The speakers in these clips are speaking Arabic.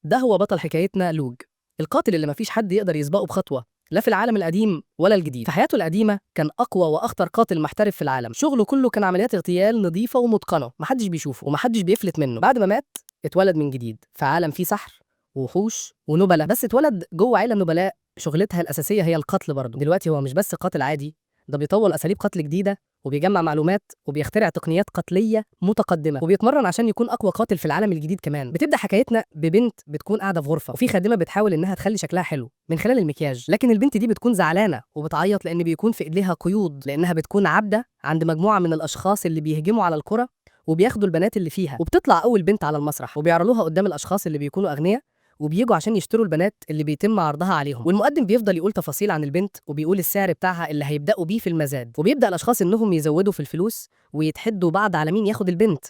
ده هو بطل حكايتنا لوج، القاتل اللي مفيش حد يقدر يسبقه بخطوة، لا في العالم القديم ولا الجديد. في حياته القديمة كان أقوى وأخطر قاتل محترف في العالم، شغله كله كان عمليات اغتيال نظيفة ومتقنة، محدش بيشوفه ومحدش بيفلت منه. بعد ما مات اتولد من جديد في عالم فيه سحر ووحوش ونبلاء، بس اتولد جوه عيلة نبلاء شغلتها الأساسية هي القتل برضه. دلوقتي هو مش بس قاتل عادي، ده بيطور أساليب قتل جديدة وبيجمع معلومات وبيخترع تقنيات قتلية متقدمة وبيتمرن عشان يكون أقوى قاتل في العالم الجديد كمان. بتبدأ حكايتنا ببنت بتكون قاعدة في غرفة وفي خادمة بتحاول إنها تخلي شكلها حلو من خلال المكياج، لكن البنت دي بتكون زعلانة وبتعيط لأن بيكون في إيديها قيود، لأنها بتكون عبدة عند مجموعة من الأشخاص اللي بيهجموا على القرى وبياخدوا البنات اللي فيها. وبتطلع أول بنت على المسرح وبيعرضوها قدام الأشخاص اللي بيكونوا أغنياء وبييجوا عشان يشتروا البنات اللي بيتم عرضها عليهم. والمقدم بيفضل يقول تفاصيل عن البنت وبيقول السعر بتاعها اللي هيبداوا بيه في المزاد، وبيبدا الاشخاص انهم يزودوا في الفلوس ويتحدوا بعض على مين ياخد البنت.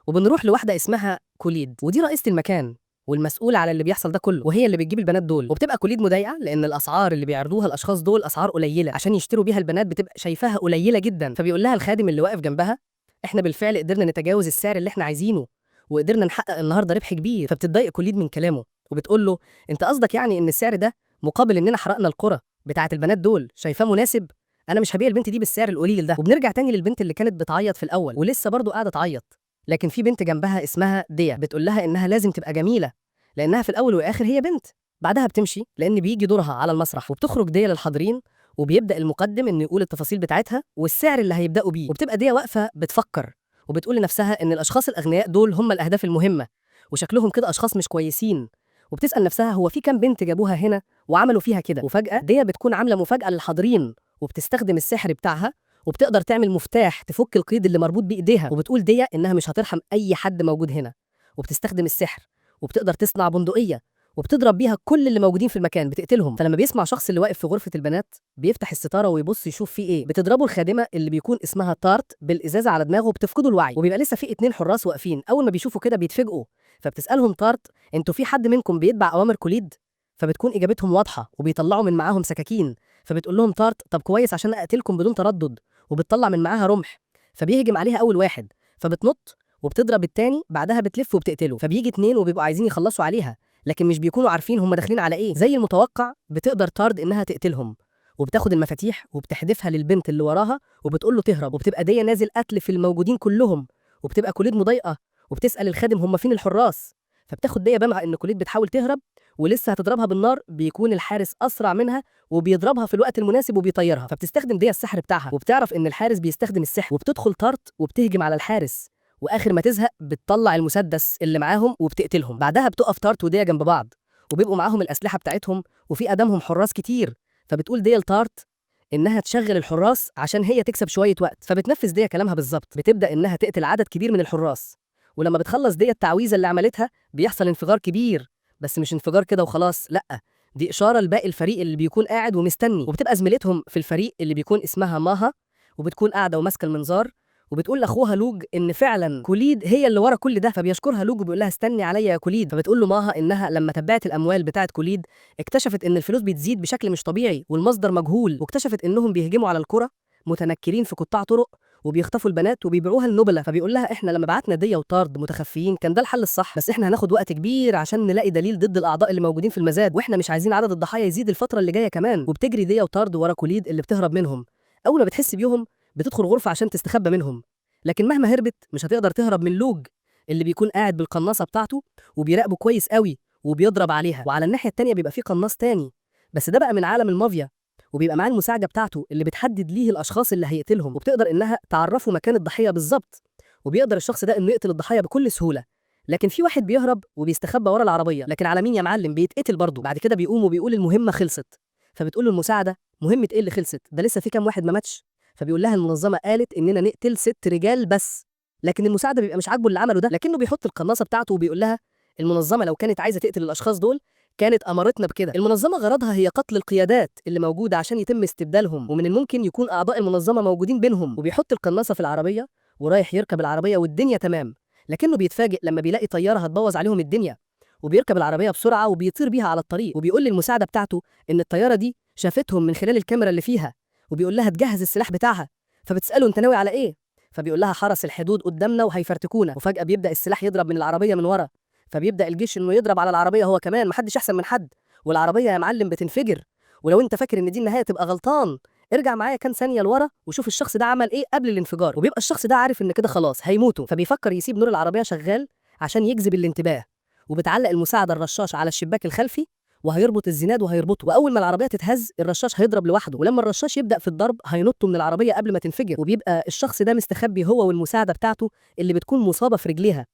وبنروح لواحده اسمها كوليد، ودي رئيسه المكان والمسؤوله على اللي بيحصل ده كله، وهي اللي بتجيب البنات دول. وبتبقى كوليد مضايقه لان الاسعار اللي بيعرضوها الاشخاص دول اسعار قليله عشان يشتروا بيها البنات، بتبقى شايفاها قليله جدا. فبيقول لها الخادم اللي واقف جنبها احنا بالفعل قدرنا نتجاوز السعر اللي احنا عايزينه وقدرنا نحقق النهارده ربح كبير. فبتتضايق كوليد من كلامه وبتقول له انت قصدك يعني ان السعر ده مقابل اننا حرقنا القرى بتاعه البنات دول شايفاه مناسب؟ انا مش هبيع البنت دي بالسعر القليل ده. وبنرجع تاني للبنت اللي كانت بتعيط في الاول ولسه برضو قاعده تعيط، لكن في بنت جنبها اسمها ديا بتقول لها انها لازم تبقى جميله لانها في الاول والاخر هي بنت. بعدها بتمشي لان بيجي دورها على المسرح، وبتخرج ديا للحاضرين وبيبدا المقدم انه يقول التفاصيل بتاعتها والسعر اللي هيبداوا بيه. وبتبقى ديا واقفه بتفكر وبتقول لنفسها ان الاشخاص الاغنياء دول هم الاهداف المهمه وشكلهم كده اشخاص مش كويسين، وبتسال نفسها هو في كام بنت جابوها هنا وعملوا فيها كده. وفجاه ديا بتكون عامله مفاجاه للحاضرين وبتستخدم السحر بتاعها وبتقدر تعمل مفتاح تفك القيد اللي مربوط بايديها. وبتقول ديا انها مش هترحم اي حد موجود هنا، وبتستخدم السحر وبتقدر تصنع بندقيه وبتضرب بيها كل اللي موجودين في المكان بتقتلهم. فلما بيسمع شخص اللي واقف في غرفه البنات بيفتح الستاره ويبص يشوف فيه ايه. بتضربه الخادمه اللي بيكون اسمها تارت بالازازه على دماغه وبتفقده الوعي، وبيبقى لسه في 2 حراس واقفين. اول ما بيشوفوا كده بيتفاجئوا، فبتسالهم تارت انتوا في حد منكم بيتبع اوامر كوليد؟ فبتكون اجابتهم واضحه وبيطلعوا من معاهم سكاكين. فبتقول لهم تارت طب كويس عشان اقتلكم بدون تردد، وبتطلع من معاها رمح. فبيهجم عليها اول واحد فبتنط وبتضرب التاني، بعدها بتلف وبتقتله. فبيجي 2 وبيبقوا عايزين يخلصوا عليها لكن مش بيكونوا عارفين هم داخلين على ايه. زي المتوقع بتقدر تارد انها تقتلهم وبتاخد المفاتيح وبتحدفها للبنت اللي وراها وبتقول له تهرب. وبتبقى دي نازل قتل في الموجودين كلهم، وبتبقى كوليد مضايقه وبتسال الخادم هم فين الحراس. فبتاخد دي بمع ان كوليد بتحاول تهرب ولسه هتضربها بالنار، بيكون الحارس اسرع منها وبيضربها في الوقت المناسب وبيطيرها. فبتستخدم دي السحر بتاعها وبتعرف ان الحارس بيستخدم السحر، وبتدخل تارت وبتهجم على الحارس، واخر ما تزهق بتطلع المسدس اللي معاهم وبتقتلهم. بعدها بتقف تارت وديا جنب بعض وبيبقوا معاهم الاسلحه بتاعتهم وفي قدامهم حراس كتير. فبتقول ديا لتارت انها تشغل الحراس عشان هي تكسب شويه وقت. فبتنفذ ديا كلامها بالظبط، بتبدا انها تقتل عدد كبير من الحراس. ولما بتخلص ديا التعويذه اللي عملتها بيحصل انفجار كبير، بس مش انفجار كده وخلاص، لا، دي اشاره لباقي الفريق اللي بيكون قاعد ومستني. وبتبقى زميلتهم في الفريق اللي بيكون اسمها ماها وبتكون قاعده وماسكه المنظار وبتقول لاخوها لوج ان فعلا كوليد هي اللي ورا كل ده. فبيشكرها لوج وبيقول لها استني عليا يا كوليد. فبتقول له ماها انها لما تبعت الاموال بتاعه كوليد اكتشفت ان الفلوس بتزيد بشكل مش طبيعي والمصدر مجهول، واكتشفت انهم بيهجموا على القرى متنكرين في قطاع طرق وبيخطفوا البنات وبيبيعوها للنبله. فبيقول لها احنا لما بعتنا ديا وطارد متخفيين كان ده الحل الصح، بس احنا هناخد وقت كبير عشان نلاقي دليل ضد الاعضاء اللي موجودين في المزاد، واحنا مش عايزين عدد الضحايا يزيد الفتره اللي جايه كمان. وبتجري ديا وطارد ورا كوليد اللي بتهرب منهم. اول ما بتحس بيهم بتدخل غرفه عشان تستخبى منهم، لكن مهما هربت مش هتقدر تهرب من لوج اللي بيكون قاعد بالقناصه بتاعته وبيراقبه كويس قوي وبيضرب عليها. وعلى الناحيه التانيه بيبقى في قناص تاني بس ده بقى من عالم المافيا، وبيبقى معاه المساعده بتاعته اللي بتحدد ليه الاشخاص اللي هيقتلهم، وبتقدر انها تعرفه مكان الضحيه بالظبط، وبيقدر الشخص ده انه يقتل الضحيه بكل سهوله. لكن في واحد بيهرب وبيستخبى ورا العربيه، لكن على مين يا معلم؟ بيتقتل برضه. بعد كده بيقوم وبيقول المهمه خلصت. فبتقول له المساعده مهمه ايه اللي خلصت؟ ده لسه في كام واحد ما ماتش. فبيقول لها المنظمه قالت اننا نقتل 6 رجال بس. لكن المساعده بيبقى مش عاجبه اللي عمله ده، لكنه بيحط القناصه بتاعته وبيقول لها المنظمه لو كانت عايزه تقتل الاشخاص دول كانت امرتنا بكده. المنظمه غرضها هي قتل القيادات اللي موجوده عشان يتم استبدالهم، ومن الممكن يكون اعضاء المنظمه موجودين بينهم. وبيحط القناصه في العربيه ورايح يركب العربيه والدنيا تمام، لكنه بيتفاجئ لما بيلاقي طياره هتبوظ عليهم الدنيا، وبيركب العربيه بسرعه وبيطير بيها على الطريق. وبيقول للمساعده بتاعته ان الطياره دي شافتهم من خلال الكاميرا اللي فيها، وبيقول لها تجهز السلاح بتاعها. فبتساله انت ناوي على ايه؟ فبيقول لها حرس الحدود قدامنا وهيفرتكونا. وفجاه بيبدا السلاح يضرب من العربيه من ورا، فبيبدأ الجيش إنه يضرب على العربية هو كمان، محدش أحسن من حد، والعربية يا معلم بتنفجر. ولو أنت فاكر إن دي النهاية تبقى غلطان، ارجع معايا كام ثانية لورا وشوف الشخص ده عمل إيه قبل الانفجار. وبيبقى الشخص ده عارف إن كده خلاص هيموتوا، فبيفكر يسيب نور العربية شغال عشان يجذب الانتباه، وبتعلق المساعدة الرشاش على الشباك الخلفي وهيربط الزناد وهيربطه، واول ما العربيه تتهز الرشاش هيضرب لوحده، ولما الرشاش يبدا في الضرب هينطوا من العربيه قبل ما تنفجر. وبيبقى الشخص ده مستخبي هو والمساعده بتاعته اللي بتكون مصابه في رجليها،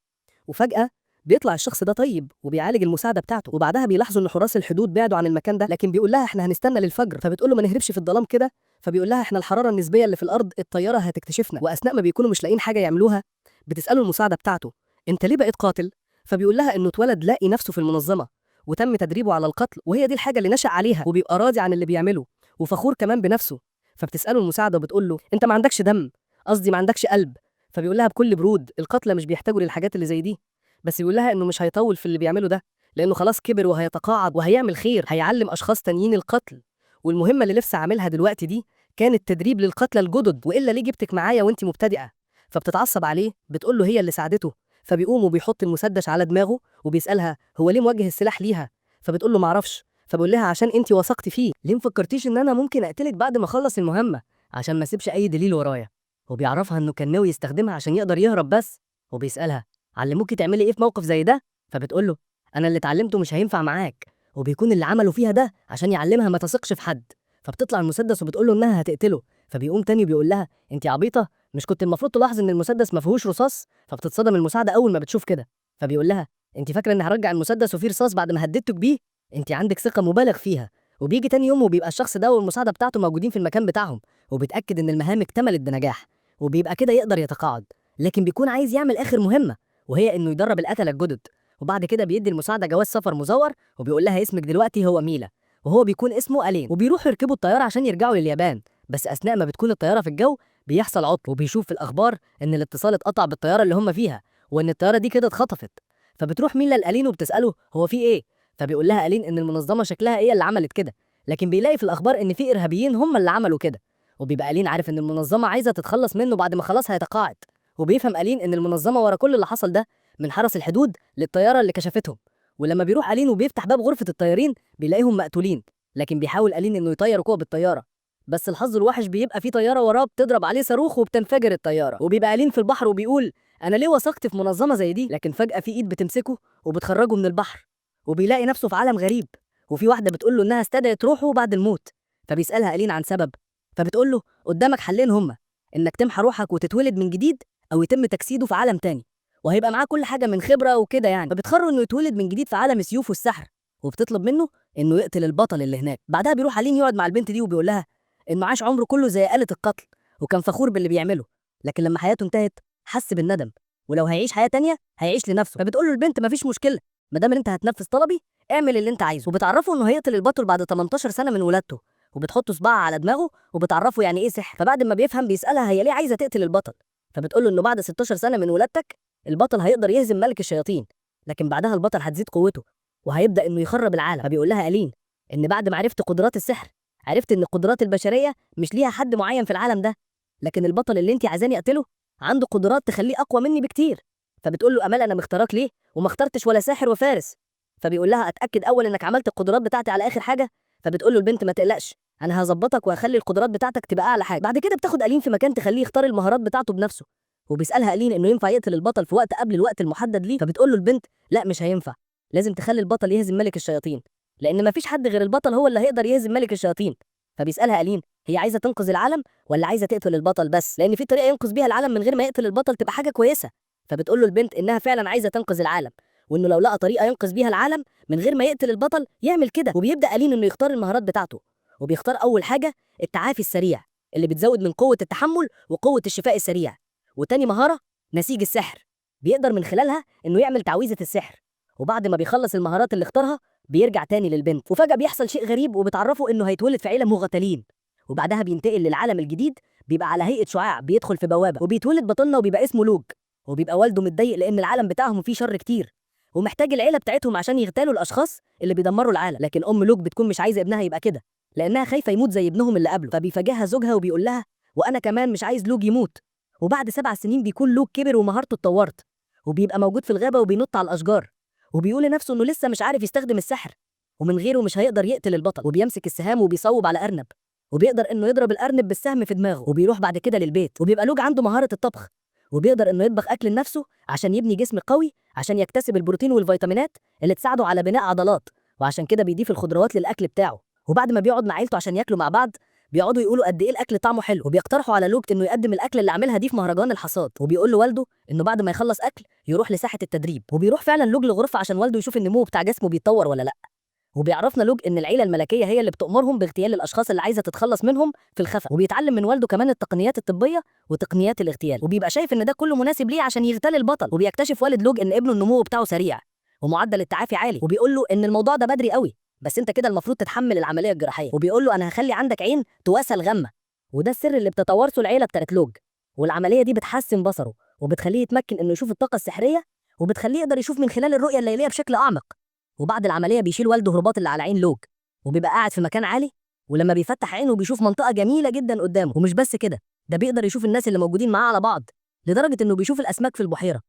وفجاه بيطلع الشخص ده طيب وبيعالج المساعده بتاعته. وبعدها بيلاحظوا ان حراس الحدود بعدوا عن المكان ده، لكن بيقول لها احنا هنستنى للفجر، فبتقول له ما نهربش في الظلام كده. فبيقول لها احنا الحراره النسبيه اللي في الارض الطياره هتكتشفنا. واثناء ما بيكونوا مش لاقيين حاجه يعملوها بتساله المساعده بتاعته انت ليه بقيت قاتل؟ فبيقول لها انه اتولد لاقي نفسه في المنظمه وتم تدريبه على القتل، وهي دي الحاجه اللي نشأ عليها، وبيبقى راضي عن اللي بيعمله وفخور كمان بنفسه. فبتساله المساعده وبتقول له انت ما عندكش دم، قصدي ما عندكش قلب. فبيقول لها بكل برود القتلى مش بيحتاجوا للحاجات اللي زي دي، بس يقول لها انه مش هيطول في اللي بيعمله ده لانه خلاص كبر وهيتقاعد وهيعمل خير، هيعلم اشخاص تانيين القتل. والمهمه اللي لسه عاملها دلوقتي دي كانت تدريب للقتلى الجدد، والا ليه جبتك معايا وانت مبتدئه؟ فبتتعصب عليه، بتقول له هي اللي ساعدته. فبيقوم وبيحط المسدس على دماغه وبيسالها هو ليه موجه السلاح ليها؟ فبتقول له معرفش. فبقول لها عشان انت وثقتي فيه. ليه مفكرتيش ان انا ممكن اقتلك بعد ما اخلص المهمه؟ عشان ما اسيبش اي دليل ورايا. وبيعرفها انه كان ناوي يستخدمها عشان يقدر يهرب بس. وبيسالها علموكي تعملي ايه في موقف زي ده؟ فبتقول له انا اللي اتعلمته مش هينفع معاك. وبيكون اللي عملوا فيها ده عشان يعلمها ما تثقش في حد. فبتطلع المسدس وبتقول له انها هتقتله. فبيقوم تاني وبيقول لها انت عبيطه، مش كنت المفروض تلاحظ ان المسدس ما فيهوش رصاص؟ فبتتصدم المساعده اول ما بتشوف كده. فبيقول لها انت فاكره اني هرجع المسدس وفيه رصاص بعد ما هددتك بيه؟ انت عندك ثقه مبالغ فيها. وبيجي تاني يوم وبيبقى الشخص ده والمساعده بتاعته موجودين في المكان بتاعهم، وبيتاكد ان المهام اكتملت بنجاح، وبيبقى كده يقدر يتقاعد. لكن بيكون عايز يعمل اخر مهمه، وهي انه يدرب القتله الجدد. وبعد كده بيدي المساعده جواز سفر مزور وبيقول لها اسمك دلوقتي هو ميلا، وهو بيكون اسمه ألين. وبيروحوا يركبوا الطياره عشان يرجعوا لليابان، بس اثناء ما بتكون الطياره في الجو بيحصل عطل، وبيشوف في الاخبار ان الاتصال اتقطع بالطياره اللي هم فيها، وان الطياره دي كده اتخطفت. فبتروح ميلا لألين وبتساله هو في ايه؟ فبيقول لها ألين ان المنظمه شكلها ايه اللي عملت كده، لكن بيلاقي في الاخبار ان في ارهابيين هم اللي عملوا كده. وبيبقى ألين عارف ان المنظمه عايزه تتخلص منه بعد ما خلاص هيتقاعد. وبيفهم ألين ان المنظمه ورا كل اللي حصل ده من حرس الحدود للطياره اللي كشفتهم. ولما بيروح ألين وبيفتح باب غرفه الطيارين بيلاقيهم مقتولين، لكن بيحاول ألين انه يطير جوه بالطياره. بس الحظ الوحش بيبقى في طياره وراه بتضرب عليه صاروخ وبتنفجر الطياره. وبيبقى ألين في البحر وبيقول انا ليه وثقت في منظمه زي دي؟ لكن فجاه في ايد بتمسكه وبتخرجه من البحر، وبيلاقي نفسه في عالم غريب، وفي واحده بتقول له انها استدعت روحه بعد الموت. فبيسالها ألين عن سبب، فبتقول له قدامك حلين هما انك تمحى روحك وتتولد من جديد، او يتم تجسيده في عالم تاني، وهيبقى معاه كل حاجه من خبره وكده يعني. فبتقرر انه يتولد من جديد في عالم السيوف والسحر، وبتطلب منه انه يقتل البطل اللي هناك. بعدها بيروح ألين يقعد مع البنت دي وبيقول لها انه عاش عمره كله زي آلة القتل، وكان فخور باللي بيعمله، لكن لما حياته انتهت حس بالندم، ولو هيعيش حياه تانية هيعيش لنفسه. فبتقول له البنت مفيش مشكله، ما دام انت هتنفذ طلبي اعمل اللي انت عايزه. وبتعرفه انه هيقتل البطل بعد 18 سنه من ولادته، وبتحط صباعها على دماغه وبتعرفه يعني ايه سحر. فبعد ما بيفهم بيسالها هي ليه عايزه تقتل البطل؟ فبتقول له انه بعد 16 سنه من ولادتك البطل هيقدر يهزم ملك الشياطين، لكن بعدها البطل هتزيد قوته وهيبدا انه يخرب العالم. فبيقول لها ألين ان بعد ما عرفت قدرات السحر عرفت ان القدرات البشريه مش ليها حد معين في العالم ده، لكن البطل اللي انت عايزاني اقتله عنده قدرات تخليه اقوى مني بكتير. فبتقول له امال انا مختارك ليه وما اخترتش ولا ساحر وفارس؟ فبيقول لها اتاكد اول انك عملت القدرات بتاعتي على اخر حاجه. فبتقول له البنت ما تقلقش انا هظبطك وهخلي القدرات بتاعتك تبقى اعلى حاجه. بعد كده بتاخد ألين في مكان تخليه يختار المهارات بتاعته بنفسه، وبيسالها ألين انه ينفع يقتل البطل في وقت قبل الوقت المحدد ليه. فبتقول له البنت لا مش هينفع، لازم تخلي البطل يهزم ملك الشياطين، لان ما فيش حد غير البطل هو اللي هيقدر يهزم ملك الشياطين. فبيسالها ألين هي عايزه تنقذ العالم ولا عايزه تقتل البطل بس؟ لان في طريقه ينقذ بيها العالم من غير ما يقتل البطل تبقى حاجه كويسه. فبتقول له البنت انها فعلا عايزه تنقذ العالم، وانه لو لقى طريقه ينقذ بيها العالم من غير ما يقتل البطل يعمل كده. وبيبدا ألين انه يختار المهارات بتاعته، وبيختار اول حاجه التعافي السريع اللي بتزود من قوه التحمل وقوه الشفاء السريع، وتاني مهاره نسيج السحر بيقدر من خلالها انه يعمل تعويذه السحر. وبعد ما بيخلص المهارات اللي اختارها بيرجع تاني للبنت، وفجاه بيحصل شيء غريب وبتعرفه انه هيتولد في عيله مغتالين. وبعدها بينتقل للعالم الجديد، بيبقى على هيئه شعاع بيدخل في بوابه، وبيتولد بطلنا وبيبقى اسمه لوج. وبيبقى والده متضايق لان العالم بتاعهم فيه شر كتير، ومحتاج العيله بتاعتهم عشان يغتالوا الاشخاص اللي بيدمروا العالم. لكن ام لوج بتكون مش عايزه ابنها يبقى كده لانها خايفه يموت زي ابنهم اللي قبله. فبيفاجئها زوجها وبيقول لها وانا كمان مش عايز لوج يموت. وبعد 7 سنين بيكون لوج كبر ومهارته اتطورت، وبيبقى موجود في الغابه وبينط على الاشجار، وبيقول لنفسه إنه لسه مش عارف يستخدم السحر، ومن غيره مش هيقدر يقتل البطل. وبيمسك السهام وبيصوب على أرنب، وبيقدر إنه يضرب الأرنب بالسهم في دماغه. وبيروح بعد كده للبيت، وبيبقى لوج عنده مهارة الطبخ، وبيقدر إنه يطبخ أكل لنفسه عشان يبني جسم قوي، عشان يكتسب البروتين والفيتامينات اللي تساعده على بناء عضلات. وعشان كده بيضيف الخضروات للأكل بتاعه. وبعد ما بيقعد مع عيلته عشان ياكلوا مع بعض، بيقعدوا يقولوا قد ايه الاكل طعمه حلو، وبيقترحوا على لوك انه يقدم الاكل اللي عاملها دي في مهرجان الحصاد. وبيقول له والده انه بعد ما يخلص اكل يروح لساحه التدريب. وبيروح فعلا لوج لغرفه عشان والده يشوف النمو بتاع جسمه بيتطور ولا لا. وبيعرفنا لوج ان العيله الملكيه هي اللي بتأمرهم باغتيال الاشخاص اللي عايزه تتخلص منهم في الخفا. وبيتعلم من والده كمان التقنيات الطبيه وتقنيات الاغتيال، وبيبقى شايف ان ده كله مناسب ليه عشان يغتال البطل. وبيكتشف والد لوج ان ابنه النمو بتاعه سريع ومعدل التعافي عالي، وبيقول له ان الموضوع ده بدري قوي، بس انت كده المفروض تتحمل العمليه الجراحيه. وبيقول له انا هخلي عندك عين تواسى الغمه، وده السر اللي بتتوارثه العيله بتاعت لوج. والعمليه دي بتحسن بصره وبتخليه يتمكن انه يشوف الطاقه السحريه، وبتخليه يقدر يشوف من خلال الرؤيه الليليه بشكل اعمق. وبعد العمليه بيشيل والده هربات اللي على عين لوج، وبيبقى قاعد في مكان عالي، ولما بيفتح عينه بيشوف منطقه جميله جدا قدامه. ومش بس كده، ده بيقدر يشوف الناس اللي موجودين معاه على بعض، لدرجه انه بيشوف الاسماك في البحيره،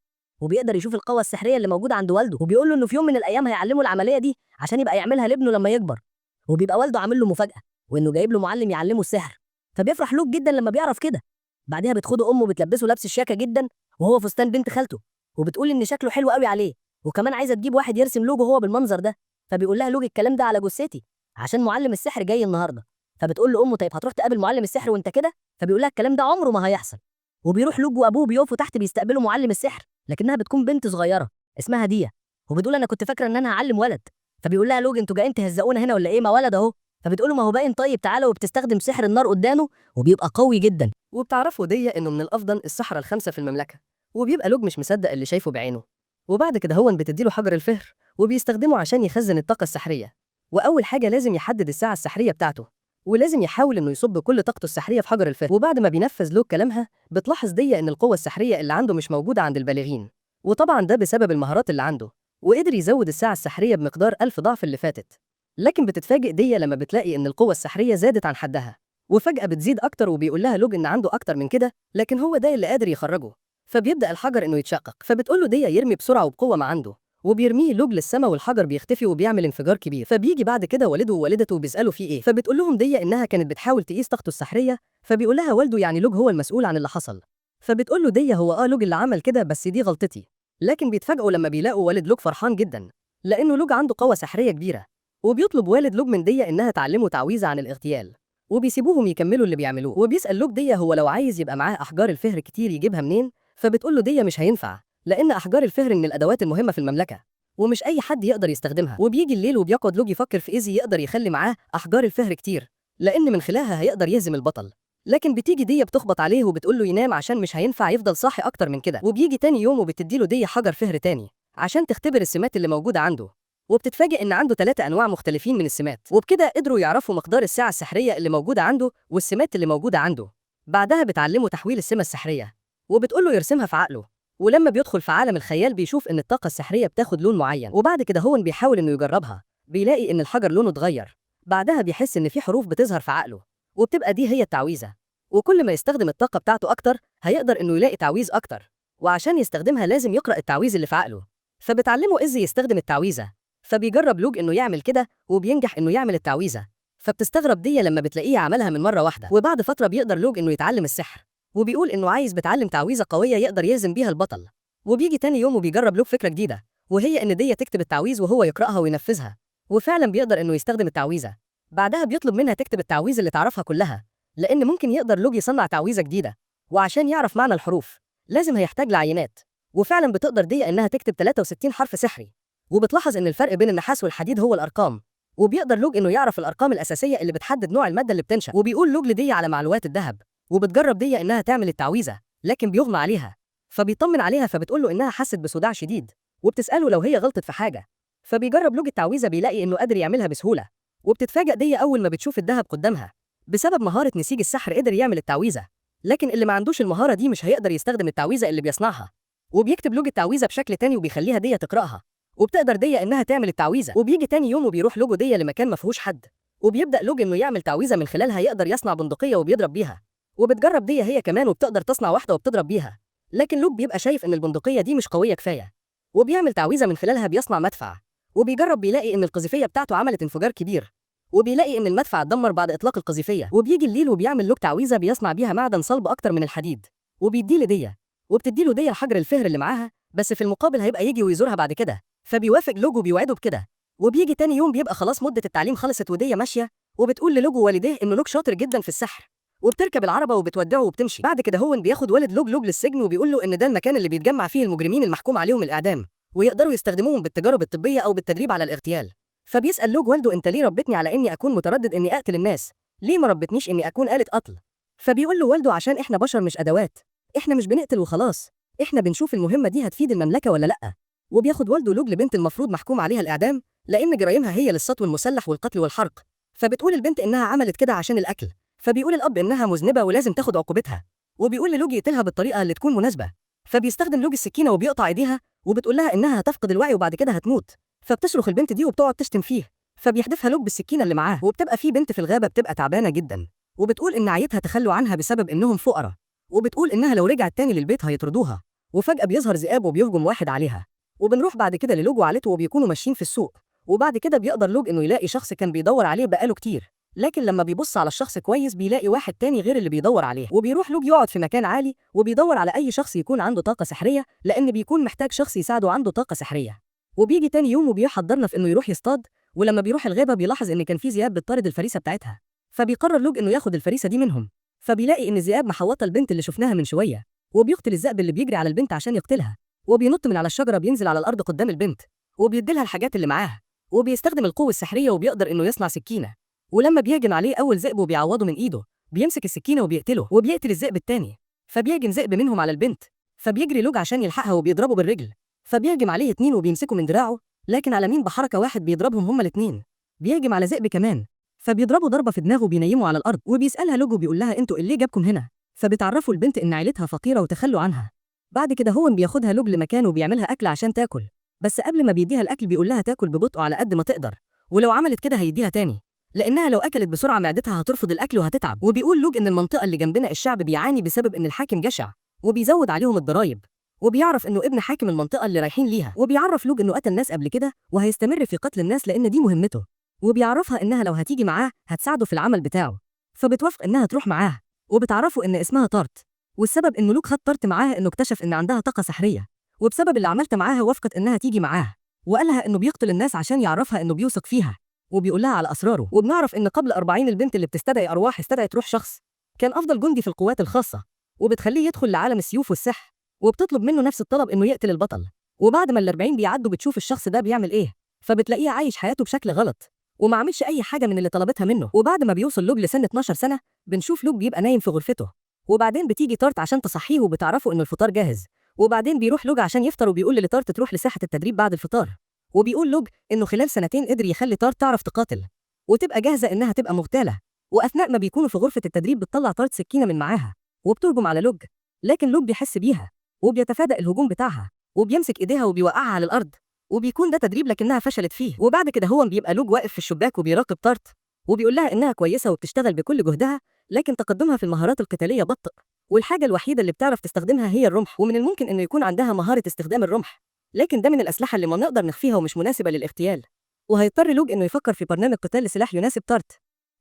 وبيقدر يشوف القوة السحرية اللي موجودة عند والده. وبيقول له إنه في يوم من الأيام هيعلمه العملية دي عشان يبقى يعملها لابنه لما يكبر. وبيبقى والده عامل له مفاجأة، وإنه جايب له معلم يعلمه السحر. فبيفرح لوك جدا لما بيعرف كده. بعدها بتخده أمه بتلبسه لبس الشياكة جدا وهو فستان بنت خالته، وبتقول إن شكله حلو قوي عليه، وكمان عايزة تجيب واحد يرسم لوج وهو بالمنظر ده. فبيقول لها لوج الكلام ده على جثتي عشان معلم السحر جاي النهارده. فبتقول له أمه طيب هتروح تقابل معلم السحر وأنت كده؟ فبيقول لها الكلام ده عمره ما هيحصل. وبيروح لوج وأبوه بيقفوا تحت بيستقبلوا معلم السحر، لكنها بتكون بنت صغيره اسمها ديا. وبتقول انا كنت فاكره ان انا هعلم ولد. فبيقول لها لوج انتوا جايين تهزقونا هنا ولا ايه؟ ما ولد اهو. فبتقول له ما هو باين طيب تعالى، وبتستخدم سحر النار قدامه وبيبقى قوي جدا. وبتعرفوا دية إنه من الأفضل السحرة الخمسة في المملكة، وبيبقى لوج مش مصدق اللي شايفه بعينه. وبعد كده هون بتديله حجر الفهر وبيستخدمه عشان يخزن الطاقة السحرية. وأول حاجة لازم يحدد الساعة السحرية بتاعته، ولازم يحاول إنه يصب كل طاقته السحرية في حجر الفهر. وبعد ما بينفذ لوج كلامها بتلاحظ دية إن القوة السحرية اللي عنده مش موجودة عند البالغين، وطبعا ده بسبب المهارات اللي عنده، وقدر يزود الساعة السحرية بمقدار 1000 ضعف اللي فاتت. لكن بتتفاجئ دية لما بتلاقي إن القوة السحرية زادت عن حدها، وفجأة بتزيد أكتر. وبيقول لها لوج إن عنده أكتر من كده، لكن هو ده اللي قادر يخرجه. فبيبدأ الحجر إنه يتشقق، فبتقول له دية يرمي بسرعة وبقوة ما عنده، وبيرميه لوج للسما والحجر بيختفي وبيعمل انفجار كبير. فبيجي بعد كده والده ووالدته وبيسألوا فيه إيه، فبتقول لهم دية إنها كانت بتحاول تقيس طاقته السحرية. فبيقول لها والده يعني لوج هو المسؤول عن اللي حصل. فبتقول له دية هو لوج اللي عمل كده، بس دي غلطتي. لكن بيتفاجئوا لما بيلاقوا والد لوج فرحان جدا لأنه لوج عنده قوة سحرية كبيرة. وبيطلب والد لوج من دية إنها تعلمه تعويذة عن الاغتيال، وبيسيبوهم يكملوا اللي بيعملوه. وبيسأل لوج دية هو لو عايز يبقى معاه أحجار الفهر كتير يجيبها منين. فبتقول له دية مش هينفع، لأن أحجار الفهر من الأدوات المهمة في المملكة ومش أي حد يقدر يستخدمها. وبيجي الليل وبيقعد لوج يفكر في إزاي يقدر يخلي معاه أحجار الفهر كتير، لأن من خلالها هيقدر يهزم البطل. لكن بتيجي دية بتخبط عليه وبتقول له ينام عشان مش هينفع يفضل صاحي أكتر من كده. وبيجي تاني يوم وبتديله دية حجر فهر تاني عشان تختبر السمات اللي موجودة عنده. وبتتفاجئ إن عنده 3 أنواع مختلفين من السمات، وبكده قدروا يعرفوا مقدار الساعة السحرية اللي موجودة عنده والسمات اللي موجودة عنده. بعدها بتعلمه تحويل السمة السحرية، وبتقول له يرسمها في عقله. ولما بيدخل في عالم الخيال بيشوف إن الطاقة السحرية بتاخد لون معين، وبعد كده هو بيحاول إنه يجربها، بيلاقي إن الحجر لونه اتغير. بعدها بيحس إن في حروف بتظهر في عقله، وبتبقى دي هي التعويذة. وكل ما يستخدم الطاقة بتاعته أكتر هيقدر إنه يلاقي تعويذ أكتر، وعشان يستخدمها لازم يقرأ التعويذ اللي في عقله. فبتعلمه إزاي يستخدم التعويذة. فبيجرب لوج إنه يعمل كده وبينجح إنه يعمل التعويذة. فبتستغرب دية لما بتلاقيه عملها من مرة واحدة. وبعد فترة بيقدر لوج إنه يتعلم السحر، وبيقول إنه عايز بتعلم تعويذة قوية يقدر يهزم بيها البطل. وبيجي تاني يوم وبيجرب لوج فكرة جديدة، وهي إن دية تكتب التعويذ وهو يقرأها وينفذها. وفعلا بيقدر إنه يستخدم التعويذة. بعدها بيطلب منها تكتب التعويذ اللي تعرفها كلها، لأن ممكن يقدر لوج يصنع تعويذة جديدة، وعشان يعرف معنى الحروف لازم هيحتاج لعينات. وفعلا بتقدر دية إنها تكتب 63 حرف سحري. وبتلاحظ إن الفرق بين النحاس والحديد هو الأرقام، وبيقدر لوج إنه يعرف الأرقام الأساسية اللي بتحدد نوع المادة اللي بتنشأ. وبيقول لوج لدية على معلومات الذهب، وبتجرب دية إنها تعمل التعويذة لكن بيغمى عليها. فبيطمن عليها، فبتقول له إنها حست بصداع شديد، وبتسأله لو هي غلطت في حاجة. فبيجرب لوج التعويذة بيلاقي إنه قادر يعملها بسهولة. وبتتفاجأ دية أول ما بتشوف الذهب قدامها، بسبب مهارة نسيج السحر قدر يعمل التعويذة. لكن اللي ما عندوش المهارة دي مش هيقدر يستخدم التعويذة اللي بيصنعها. وبيكتب لوج التعويذة بشكل تاني وبيخليها دية تقرأها، وبتقدر دية إنها تعمل التعويذة. وبيجي تاني يوم وبيروح لوج دية لمكان ما فيهوش حد، وبيبدأ لوج إنه يعمل تعويذة من خلالها يقدر يصنع بندقية وبيضرب بيها. وبتجرب دية هي كمان وبتقدر تصنع واحدة وبتضرب بيها. لكن لوج بيبقى شايف إن البندقية دي مش قوية كفاية، وبيعمل تعويذة من خلالها بيصنع مدفع، وبيجرب بيلاقي إن القذيفية بتاعته عملت انفجار كبير، وبيلاقي إن المدفع اتدمر بعد إطلاق القذيفية. وبيجي الليل وبيعمل لوج تعويذة بيصنع بيها معدن صلب أكتر من الحديد، وبيديه لدية، وبتديله دية الحجر الفهر اللي معاها، بس في المقابل هيبقى يجي ويزورها بعد كده. فبيوافق لوج وبيوعده بكده. وبيجي تاني يوم بيبقى خلاص مدة التعليم خلصت ودية ماشية، وبتقول للوج ووالديه إنه لوج شاطر جدا في السحر، وبتركب العربة وبتودعه وبتمشي. بعد كده هو بياخد والد لوج للسجن وبيقول له إن ده المكان اللي بيتجمع فيه المجرمين المحكوم عليهم الإعدام، ويقدروا يستخدموهم بالتجارب الطبية أو بالتدريب على الاغتيال. فبيسأل لوج والده أنت ليه ربتني على إني أكون متردد إني أقتل الناس؟ ليه ما ربتنيش إني أكون آلة قتل؟ فبيقول له والده عشان إحنا بشر مش أدوات، إحنا مش بنقتل وخلاص، إحنا بنشوف المهمة دي هتفيد المملكة ولا لأ. وبياخد والده لوج لبنت المفروض محكوم عليها الإعدام لأن جرايمها هي للسطو المسلح والقتل والحرق. فبتقول البنت إنها عملت كده عشان الأكل، فبيقول الأب إنها مذنبة ولازم تاخد عقوبتها، وبيقول للوج يقتلها بالطريقة اللي تكون مناسبة. فبيستخدم لوج السكينة وبيقطع إيديها، وبتقول لها إنها هتفقد الوعي وبعد كده هتموت. فبتصرخ البنت دي وبتقعد تشتم فيه، فبيحدفها لوج بالسكينة اللي معاه. وبتبقى في بنت في الغابة بتبقى تعبانة جدا، وبتقول إن عيتها تخلوا عنها بسبب إنهم فقراء، وبتقول إنها لو رجعت تاني للبيت هيطردوها. وفجأة بيظهر ذئاب وبيهجم واحد عليها. وبنروح بعد كده للوج وعيلته وبيكونوا ماشيين في السوق، وبعد كده بيقدر لوج إنه يلاقي شخص كان بيدور عليه بقاله كتير، لكن لما بيبص على الشخص كويس بيلاقي واحد تاني غير اللي بيدور عليه. وبيروح لوج يقعد في مكان عالي وبيدور على أي شخص يكون عنده طاقة سحرية، لأن بيكون محتاج شخص يساعده عنده طاقة سحرية. وبيجي تاني يوم وبيحضرنا في إنه يروح يصطاد، ولما بيروح الغابة بيلاحظ إن كان في ذئاب بتطارد الفريسة بتاعتها، فبيقرر لوج إنه ياخد الفريسة دي منهم. فبيلاقي إن الذئاب محوطة البنت اللي شفناها من شوية، وبيقتل الذئب اللي بيجري على البنت عشان يقتلها، وبينط من على الشجرة بينزل على الأرض قدام البنت، وبيديلها الحاجات اللي معاها، وبيستخدم القوة السحرية وبيقدر إنه يصنع سكينة. ولما بيهجم عليه أول ذئب وبيعوضه من إيده، بيمسك السكينة وبيقتله وبيقتل الذئب التاني. فبيهجم ذئب منهم على البنت، فبيجري لوج عشان يلحقها وبيضربه بالرجل. فبيهجم عليه اتنين وبيمسكوا من دراعه، لكن على مين بحركة واحد بيضربهم هما الاتنين. بيهجم على ذئب كمان، فبيضربه ضربة في دماغه وبينيمه على الأرض. وبيسألها لوج وبيقول لها انتوا اللي جابكم هنا؟ فبتعرفوا البنت إن عيلتها فقيرة وتخلوا عنها. بعد كده هو بياخدها لوج لمكان وبيعملها أكل عشان تاكل، بس قبل ما بيديها الأكل بيقول لها تاكل ببطء على قد ما تقدر، ولو عملت كده هيديها تاني، لأنها لو أكلت بسرعة معدتها هترفض الأكل وهتتعب. وبيقول لوج إن المنطقة اللي جنبنا الشعب بيعاني بسبب إن الحاكم جشع وبيزود عليهم الضرايب، وبيعرف إنه ابن حاكم المنطقة اللي رايحين ليها، وبيعرف لوج إنه قتل ناس قبل كده وهيستمر في قتل الناس لأن دي مهمته، وبيعرفها إنها لو هتيجي معاه هتساعده في العمل بتاعه. فبتوافق إنها تروح معاه، وبتعرفه إن اسمها طارت، والسبب إنه لوج خد طارت معاه إنه اكتشف إن عندها طاقة سحرية، وبسبب اللي عملت معاها وافقت إنها تيجي معاه، وقالها إنه بيقتل الناس عشان يعرفها إنه بيوثق فيها وبيقول لها على أسراره. وبنعرف إن قبل 40 البنت اللي بتستدعي أرواح استدعت روح شخص كان أفضل جندي في القوات الخاصة، وبتخليه يدخل لعالم السيوف والسحر، وبتطلب منه نفس الطلب إنه يقتل البطل. وبعد ما ال40 بيعدوا بتشوف الشخص ده بيعمل إيه، فبتلاقيه عايش حياته بشكل غلط وما عملش أي حاجة من اللي طلبتها منه. وبعد ما بيوصل لوج لسن 12 سنة بنشوف لوج بيبقى نايم في غرفته، وبعدين بتيجي طارت عشان تصحيه وبتعرفه إنه الفطار جاهز. وبعدين بيروح لوج عشان يفطر وبيقول لطارت تروح لساحة التدريب بعد الفطار، وبيقول لوج إنه خلال سنتين قدر يخلي طارت تعرف تقاتل وتبقى جاهزة إنها تبقى مغتالة. وأثناء ما بيكونوا في غرفة التدريب بتطلع طارت سكينة من معاها وبتهجم على لوج، لكن لوج بيحس بيها وبيتفادى الهجوم بتاعها وبيمسك إيديها وبيوقعها على الأرض، وبيكون ده تدريب لكنها فشلت فيه. وبعد كده هو بيبقى لوج واقف في الشباك وبيراقب طارت وبيقول لها إنها كويسة وبتشتغل بكل جهدها، لكن تقدمها في المهارات القتالية بطء، والحاجة الوحيدة اللي بتعرف تستخدمها هي الرمح، ومن الممكن إنه يكون عندها مهارة استخدام الرمح، لكن ده من الأسلحة اللي ما نقدر نخفيها ومش مناسبة للاغتيال. وهيضطر لوج إنه يفكر في برنامج قتال لسلاح يناسب طارت.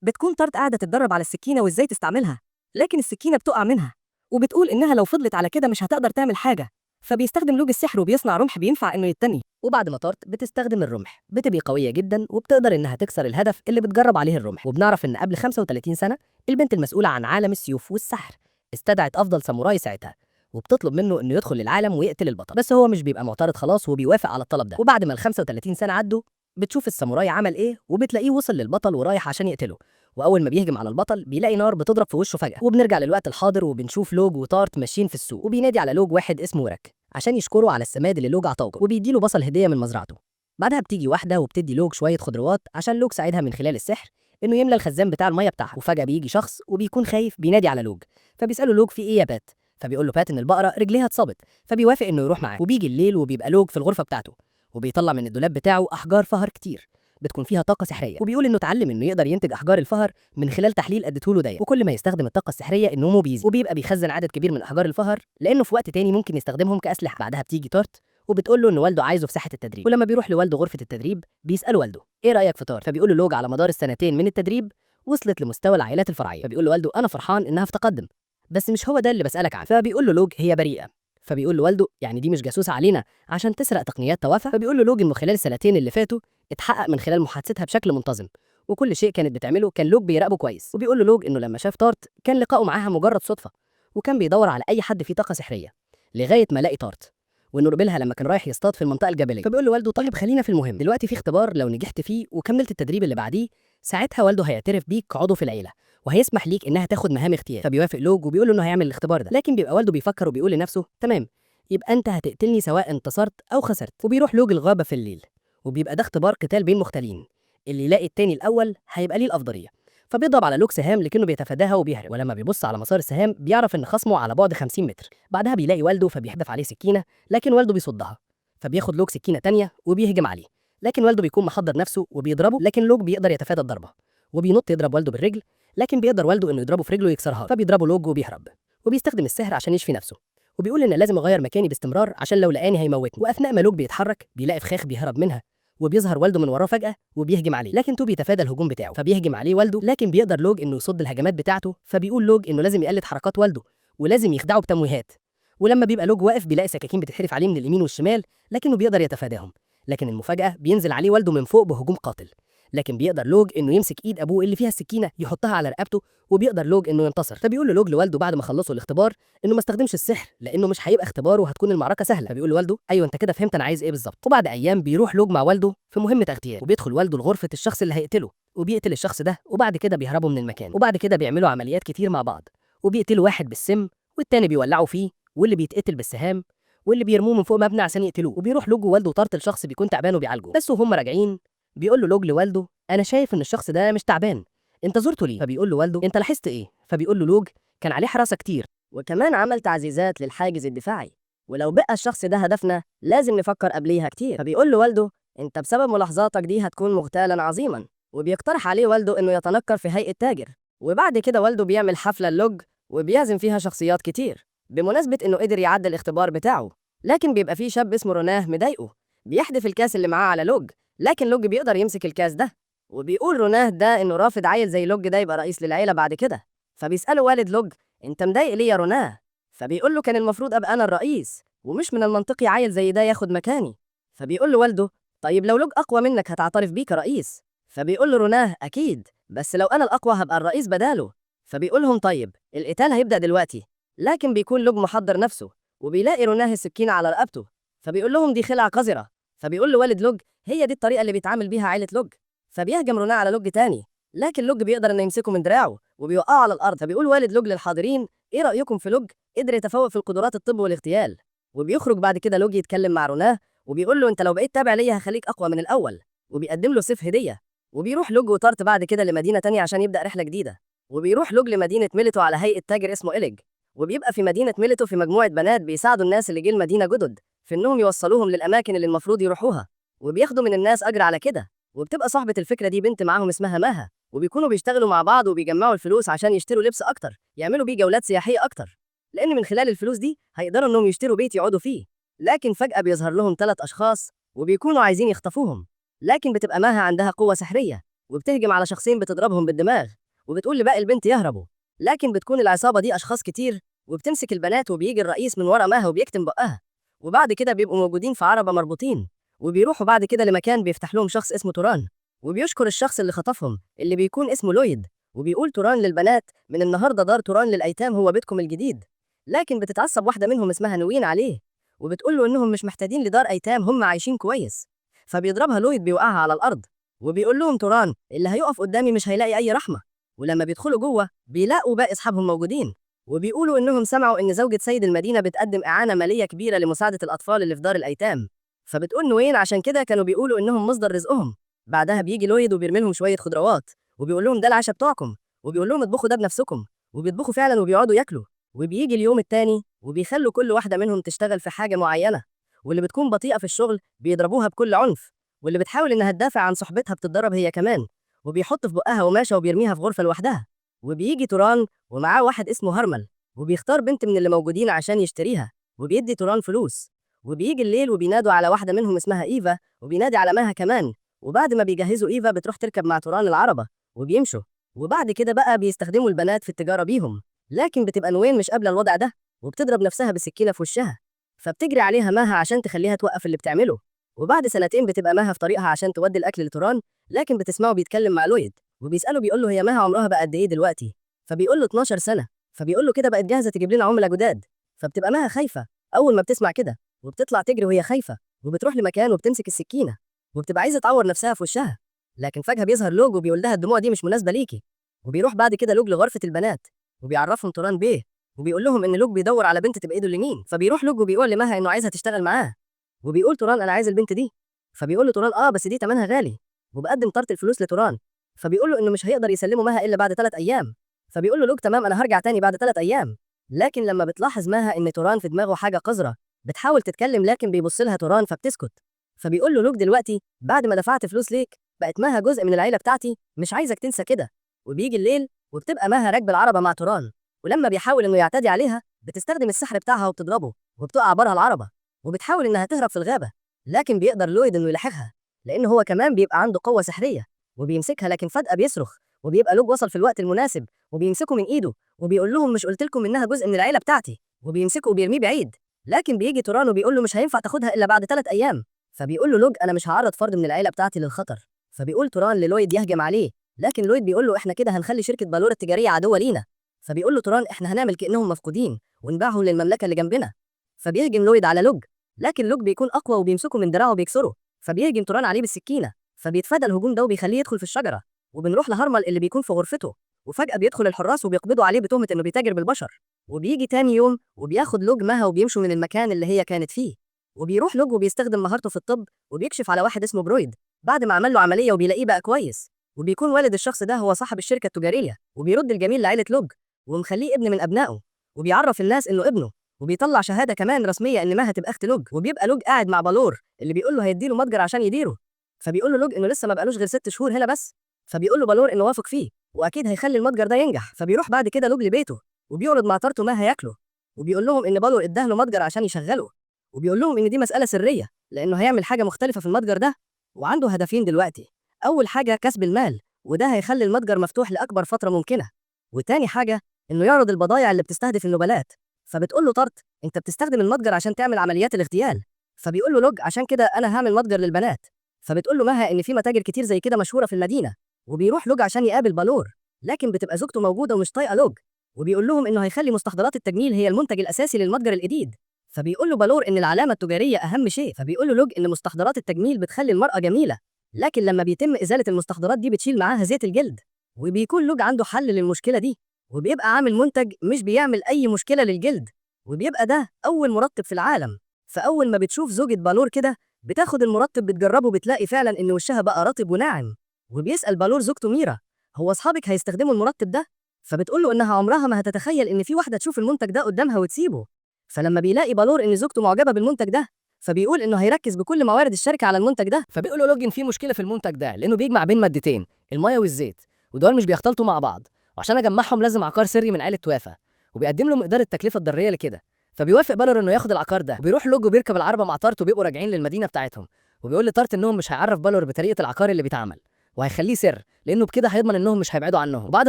بتكون طارت قاعدة تتدرب على السكينة وإزاي تستعملها، لكن السكينة بتقع منها وبتقول إنها لو فضلت على كده مش هتقدر تعمل حاجة، فبيستخدم لوج السحر وبيصنع رمح بينفع إنه يتني. وبعد ما طارت بتستخدم الرمح بتبقى قوية جدا وبتقدر إنها تكسر الهدف اللي بتجرب عليه الرمح. وبنعرف إن قبل 35 سنة البنت المسؤولة عن عالم السيوف والسحر استدعت أفضل ساموراي ساعتها وبتطلب منه إنه يدخل للعالم ويقتل البطل، بس هو مش بيبقى معترض خلاص وبيوافق على الطلب ده. وبعد ما ال 35 سنة عدوا بتشوف الساموراي عمل إيه وبتلاقيه وصل للبطل ورايح عشان يقتله، وأول ما بيهجم على البطل بيلاقي نار بتضرب في وشه فجأة. وبنرجع للوقت الحاضر وبنشوف لوج وطارت ماشيين في السوق، وبينادي على لوج واحد اسمه ورك عشان يشكره على السماد اللي لوج عطاه وبيديله بصل هدية من مزرعته. بعدها بتيجي واحدة وبتدي لوج شوية خضروات عشان لوج ساعدها من خلال السحر إنه يملى الخزان بتاع المية بتاعها. وفجأة بيجي شخص وبيكون خايف بينادي على لوج، فبيسأله لوج في إيه يا بات، فبيقول له بات إن البقرة رجليها اتصابت، فبيوافق إنه يروح معاه. وبيجي الليل وبيبقى لوج في الغرفة بتاعته وبيطلع من الدولاب بتاعه أحجار فهر كتير بتكون فيها طاقة سحرية، وبيقول إنه اتعلم إنه يقدر ينتج أحجار الفهر من خلال تحليل اديته له داية، وكل ما يستخدم الطاقة السحرية النومو بيزيد، وبيبقى بيخزن عدد كبير من أحجار الفهر لأنه في وقت تاني ممكن يستخدمهم كأسلحة. بعدها بتيجي طارت وبتقول له ان والده عايزه في ساحه التدريب. ولما بيروح لوالده غرفه التدريب بيساله والده ايه رايك في طار، فبيقول له لوج على مدار السنتين من التدريب وصلت لمستوى العائلات الفرعيه. فبيقول له والده انا فرحان انها في تقدم، بس مش هو ده اللي بسالك عنه. فبيقول له لوج هي بريئه. فبيقول له والده يعني دي مش جاسوسه علينا عشان تسرق تقنيات توافع. فبيقول له لوج انه خلال السنتين اللي فاتوا اتحقق من خلال محادثتها بشكل منتظم، وكل شيء كانت بتعمله كان لوج بيراقبه كويس. وبيقول له لوج انه لما شاف تارت كان لقائه معاها مجرد صدفه، وكان بيدور على اي حد فيه طاقه سحريه لغايه ما لاقي تارت، وانه قابلها لما كان رايح يصطاد في المنطقه الجبليه. فبيقول له والده طيب خلينا في المهم دلوقتي، في اختبار لو نجحت فيه وكملت التدريب اللي بعديه ساعتها والده هيعترف بيك كعضو في العيله وهيسمح ليك انها تاخد مهام اختيار. فبيوافق لوج وبيقول له انه هيعمل الاختبار ده، لكن بيبقى والده بيفكر وبيقول لنفسه تمام يبقى انت هتقتلني سواء انتصرت او خسرت. وبيروح لوج الغابه في الليل، وبيبقى ده اختبار قتال بين مختلين، اللي يلاقي التاني الاول هيبقى ليه الافضليه. فبيضرب على لوج سهام لكنه بيتفاداها وبيهرب، ولما بيبص على مسار السهام بيعرف ان خصمه على بعد 50 متر. بعدها بيلاقي والده فبيحدف عليه سكينه، لكن والده بيصدها. فبياخد لوج سكينه تانية وبيهجم عليه، لكن والده بيكون محضر نفسه وبيضربه، لكن لوج بيقدر يتفادى الضربه وبينط يضرب والده بالرجل، لكن بيقدر والده انه يضربه في رجله ويكسرها. فبيضربه لوج وبيهرب، وبيستخدم السحر عشان يشفي نفسه، وبيقول ان لازم اغير مكاني باستمرار عشان لو لقاني هيموتني. واثناء ما لوج بيتحرك بيلاقي فخاخ بيهرب منها، وبيظهر والده من وراه فجأة وبيهجم عليه، لكن تو بيتفادى الهجوم بتاعه. فبيهجم عليه والده، لكن بيقدر لوج انه يصد الهجمات بتاعته. فبيقول لوج انه لازم يقلد حركات والده ولازم يخدعه بتمويهات. ولما بيبقى لوج واقف بيلاقي سكاكين بتتحرف عليه من اليمين والشمال، لكنه بيقدر يتفاداهم. لكن المفاجأة بينزل عليه والده من فوق بهجوم قاتل، لكن بيقدر لوج انه يمسك ايد ابوه اللي فيها السكينه يحطها على رقبته، وبيقدر لوج انه ينتصر. فبيقول له لوج لوالده بعد ما خلصوا الاختبار انه ما استخدمش السحر لانه مش هيبقى اختبار وهتكون المعركه سهله. فبيقول لوالده ايوه انت كده فهمت انا عايز ايه بالظبط. وبعد ايام بيروح لوج مع والده في مهمه اغتيال، وبيدخل والده لغرفه الشخص اللي هيقتله وبيقتل الشخص ده، وبعد كده بيهربوا من المكان. وبعد كده بيعملوا عمليات كتير مع بعض، وبيقتلوا واحد بالسم والتاني بيولعوا فيه، واللي بيتقتل بالسهام، واللي بيرموه من فوق مبنى عشان يقتلوه. وبيروح لوج ووالده طارت الشخص بيكون تعبان وبيعالجه، بس وهم راجعين بيقول له لوج لوالده انا شايف ان الشخص ده مش تعبان، انت زرته ليه؟ فبيقول له والده انت لاحظت ايه؟ فبيقول له لوج كان عليه حراسه كتير، وكمان عمل تعزيزات للحاجز الدفاعي، ولو بقى الشخص ده هدفنا لازم نفكر قبليها كتير. فبيقول له والده انت بسبب ملاحظاتك دي هتكون مغتالا عظيما، وبيقترح عليه والده انه يتنكر في هيئه تاجر. وبعد كده والده بيعمل حفله لوج وبيعزم فيها شخصيات كتير بمناسبه انه قدر يعدي الاختبار بتاعه. لكن بيبقى فيه شاب اسمه روناه مضايقه، بيحدف الكاس اللي معاه على لوج، لكن لوج بيقدر يمسك الكاس ده، وبيقول روناه ده انه رافض عيل زي لوج ده يبقى رئيس للعيله بعد كده. فبيساله والد لوج انت مضايق ليه يا روناه؟ فبيقول له كان المفروض ابقى انا الرئيس، ومش من المنطقي عيل زي ده ياخد مكاني. فبيقول له والده طيب لو لوج اقوى منك هتعترف بيه كرئيس؟ فبيقول له روناه اكيد، بس لو انا الاقوى هبقى الرئيس بداله. فبيقول لهم طيب القتال هيبدا دلوقتي، لكن بيكون لوج محضر نفسه وبيلاقي روناه السكينه على رقبته. فبيقول لهم دي خلعه قذره. فبيقول له والد لوج هي دي الطريقه اللي بيتعامل بيها عائله لوج. فبيهجم روناه على لوج تاني، لكن لوج بيقدر انه يمسكه من دراعه وبيوقعه على الارض. فبيقول والد لوج للحاضرين ايه رايكم في لوج؟ قدر يتفوق في القدرات الطب والاغتيال. وبيخرج بعد كده لوج يتكلم مع روناه وبيقول له انت لو بقيت تابع ليا هخليك اقوى من الاول، وبيقدم له سيف هديه. وبيروح لوج وطارت بعد كده لمدينه تانية عشان يبدا رحله جديده، وبيروح لوج لمدينه ميليتو على هيئه تاجر اسمه إليج. وبيبقى في مدينه ميليتو في مجموعه بنات بيساعدوا الناس اللي جه المدينه جدد في انهم يوصلوهم للاماكن اللي المفروض يروحوها، وبياخدوا من الناس اجر على كده. وبتبقى صاحبه الفكره دي بنت معاهم اسمها ماها، وبيكونوا بيشتغلوا مع بعض وبيجمعوا الفلوس عشان يشتروا لبس اكتر يعملوا بيه جولات سياحيه اكتر، لان من خلال الفلوس دي هيقدروا انهم يشتروا بيت يقعدوا فيه. لكن فجاه بيظهر لهم 3 اشخاص وبيكونوا عايزين يخطفوهم، لكن بتبقى ماها عندها قوه سحريه وبتهجم على شخصين بتضربهم بالدماغ، وبتقول لباقي البنت يهربوا. لكن بتكون العصابه دي اشخاص كتير وبتمسك البنات، وبيجي الرئيس من ورا ماها وبيكتم بقها. وبعد كده بيبقوا موجودين في عربه مربوطين، وبيروحوا بعد كده لمكان بيفتح لهم شخص اسمه توران، وبيشكر الشخص اللي خطفهم اللي بيكون اسمه لويد. وبيقول توران للبنات من النهارده دار توران للايتام هو بيتكم الجديد. لكن بتتعصب واحده منهم اسمها نوين عليه، وبتقول له انهم مش محتاجين لدار ايتام، هم عايشين كويس. فبيضربها لويد بيوقعها على الارض، وبيقول لهم توران اللي هيقف قدامي مش هيلاقي اي رحمه. ولما بيدخلوا جوه بيلاقوا باقي اصحابهم موجودين، وبيقولوا انهم سمعوا ان زوجة سيد المدينه بتقدم اعانه ماليه كبيره لمساعده الاطفال اللي في دار الايتام. فبتقول نوين عشان كده كانوا بيقولوا انهم مصدر رزقهم. بعدها بيجي لويد وبيرمي لهم شويه خضروات وبيقول لهم ده العشاء بتوعكم، وبيقول لهم اطبخوا ده بنفسكم، وبيطبخوا فعلا وبيقعدوا ياكلوا. وبيجي اليوم التاني وبيخلوا كل واحده منهم تشتغل في حاجه معينه، واللي بتكون بطيئه في الشغل بيضربوها بكل عنف، واللي بتحاول انها تدافع عن صحبتها بتتضرب هي كمان، وبيحط في بقها قماشه وبيرميها في غرفه لوحدها. وبيجي توران ومعاه واحد اسمه هرمل، وبيختار بنت من اللي موجودين عشان يشتريها، وبيدي توران فلوس، وبيجي الليل وبينادوا على واحدة منهم اسمها إيفا، وبينادي على مها كمان. وبعد ما بيجهزوا إيفا بتروح تركب مع توران العربة وبيمشوا. وبعد كده بقى بيستخدموا البنات في التجارة بيهم، لكن بتبقى نوين مش قابلة الوضع ده وبتضرب نفسها بالسكينة في وشها، فبتجري عليها مها عشان تخليها توقف اللي بتعمله. وبعد سنتين بتبقى مها في طريقها عشان تودي الأكل لتوران، لكن بتسمعه بيتكلم مع لويد وبيسأله بيقول له هي مها عمرها بقى قد إيه دلوقتي؟ فبيقول له 12 سنة. فبيقول له كده بقت جاهزة تجيب لنا عملاء جداد. فبتبقى مها خايفة أول ما بتسمع كده، وبتطلع تجري وهي خايفة، وبتروح لمكان وبتمسك السكينة وبتبقى عايزة تعور نفسها في وشها. لكن فجأة بيظهر لوج وبيقول لها الدموع دي مش مناسبة ليكي. وبيروح بعد كده لوج لغرفة البنات وبيعرفهم توران بيه، وبيقول لهم إن لوج بيدور على بنت تبقى إيده اليمين. فبيروح لوج وبيقول لمها إنه عايزها تشتغل معاه، وبيقول توران أنا عايز البنت دي. فبيقول له توران بس دي تمنها غالي، وبقدم طرت الفلوس لتوران. فبيقول له إنه مش هيقدر يسلمه مها إلا بعد 3 أيام. فبيقول له لوج تمام أنا هرجع تاني بعد 3 أيام. لكن لما بتلاحظ مها إن توران في دماغه حاجة قذرة، بتحاول تتكلم لكن بيبص لها توران فبتسكت. فبيقول له لوج دلوقتي بعد ما دفعت فلوس ليك بقت مها جزء من العيلة بتاعتي، مش عايزك تنسى كده. وبيجي الليل وبتبقى مها راكبة العربة مع توران، ولما بيحاول إنه يعتدي عليها بتستخدم السحر بتاعها وبتضربه وبتقع بره العربة، وبتحاول إنها تهرب في الغابة. لكن بيقدر لويد إنه يلاحقها لأنه هو كمان بيبقى عنده قوة سحرية وبيمسكها، لكن فجأة بيصرخ وبيبقى لوج وصل في الوقت المناسب وبيمسكه من إيده وبيقول لهم مش قلت لكم إنها جزء من العيلة بتاعتي، وبيمسكه وبيرميه بعيد. لكن بيجي توران وبيقول له مش هينفع تاخدها إلا بعد 3 أيام. فبيقول له لوج أنا مش هعرض فرد من العيلة بتاعتي للخطر. فبيقول توران للويد يهجم عليه، لكن لويد بيقول له إحنا كده هنخلي شركة بالور التجارية عدوة لينا. فبيقول له توران إحنا هنعمل كأنهم مفقودين ونبيعهم للمملكة اللي جنبنا. فبيهجم لويد على لوج، لكن لوج بيكون أقوى وبيمسكه من دراعه وبيكسره. فبيهجم توران عليه بالسكينة، فبيتفادى الهجوم ده وبيخليه يدخل في الشجرة. وبنروح لهرمل اللي بيكون في غرفته، وفجأة بيدخل الحراس وبيقبضوا عليه بتهمة إنه بيتاجر بالبشر. وبيجي تاني يوم وبياخد لوج مها وبيمشوا من المكان اللي هي كانت فيه. وبيروح لوج وبيستخدم مهارته في الطب وبيكشف على واحد اسمه برويد بعد ما عمل له عملية وبيلاقيه بقى كويس. وبيكون والد الشخص ده هو صاحب الشركة التجارية، وبيرد الجميل لعيلة لوج ومخليه ابن من أبنائه، وبيعرف الناس إنه ابنه، وبيطلع شهادة كمان رسمية إن مها تبقى أخت لوج. وبيبقى لوج قاعد مع بالور اللي بيقول له هيديله متجر عشان يديره. فبيقول له لوج إنه لسه ما بقالوش غير 6 شهور هنا بس. فبيقول له بالور إنه واثق فيه وأكيد هيخلي المتجر ده ينجح. فبيروح بعد كده لوج لبيته وبيعرض مع طارته ما هياكله، وبيقول لهم إن بالور اداله متجر عشان يشغله، وبيقول لهم إن دي مسألة سرية لأنه هيعمل حاجة مختلفة في المتجر ده، وعنده هدفين دلوقتي. أول حاجة كسب المال، وده هيخلي المتجر مفتوح لأكبر فترة ممكنة. وتاني حاجة إنه يعرض البضائع اللي بتستهدف النبلات. فبتقول له طارت أنت بتستخدم المتجر عشان تعمل عمليات الاغتيال. فبيقول له لوج عشان كده أنا هعمل متجر للبنات. فبتقول له مها إن في متاجر كتير زي كده مشهورة في المدينة. وبيروح لوج عشان يقابل بالور، لكن بتبقى زوجته موجودة ومش طايقة لوج، وبيقول لهم إنه هيخلي مستحضرات التجميل هي المنتج الأساسي للمتجر الجديد. فبيقول له بالور إن العلامة التجارية أهم شيء. فبيقول له لوج إن مستحضرات التجميل بتخلي المرأة جميلة، لكن لما بيتم إزالة المستحضرات دي بتشيل معاها زيت الجلد. وبيكون لوج عنده حل للمشكلة دي، وبيبقى عامل منتج مش بيعمل أي مشكلة للجلد، وبيبقى ده أول مرطب في العالم. فأول ما بتشوف زوجة بالور كده بتاخد المرطب بتجربه، بتلاقي فعلا إن وشها بقى رطب وناعم. وبيسأل بالور زوجته ميرا هو أصحابك هيستخدموا المرطب ده؟ فبتقول له إنها عمرها ما هتتخيل إن في واحدة تشوف المنتج ده قدامها وتسيبه. فلما بيلاقي بالور إن زوجته معجبة بالمنتج ده، فبيقول إنه هيركز بكل موارد الشركة على المنتج ده. فبيقول له لوج إن في مشكلة في المنتج ده لأنه بيجمع بين مادتين، المية والزيت، ودول مش بيختلطوا مع بعض، وعشان أجمعهم لازم عقار سري من عائلة توافا، وبيقدم له مقدار التكلفة الضرية لكده. فبيوافق بالور إنه ياخد العقار ده، وبيروح لوج وبيركب العربة مع طارت وبيبقوا راجعين للمدينة بتاعتهم. وبيقول لطارت إنهم مش هيعرف بالور بطريقة العقار اللي بيتعمل، وهيخليه سر لأنه بكده هيضمن إنهم مش هيبعدوا عنهم. وبعد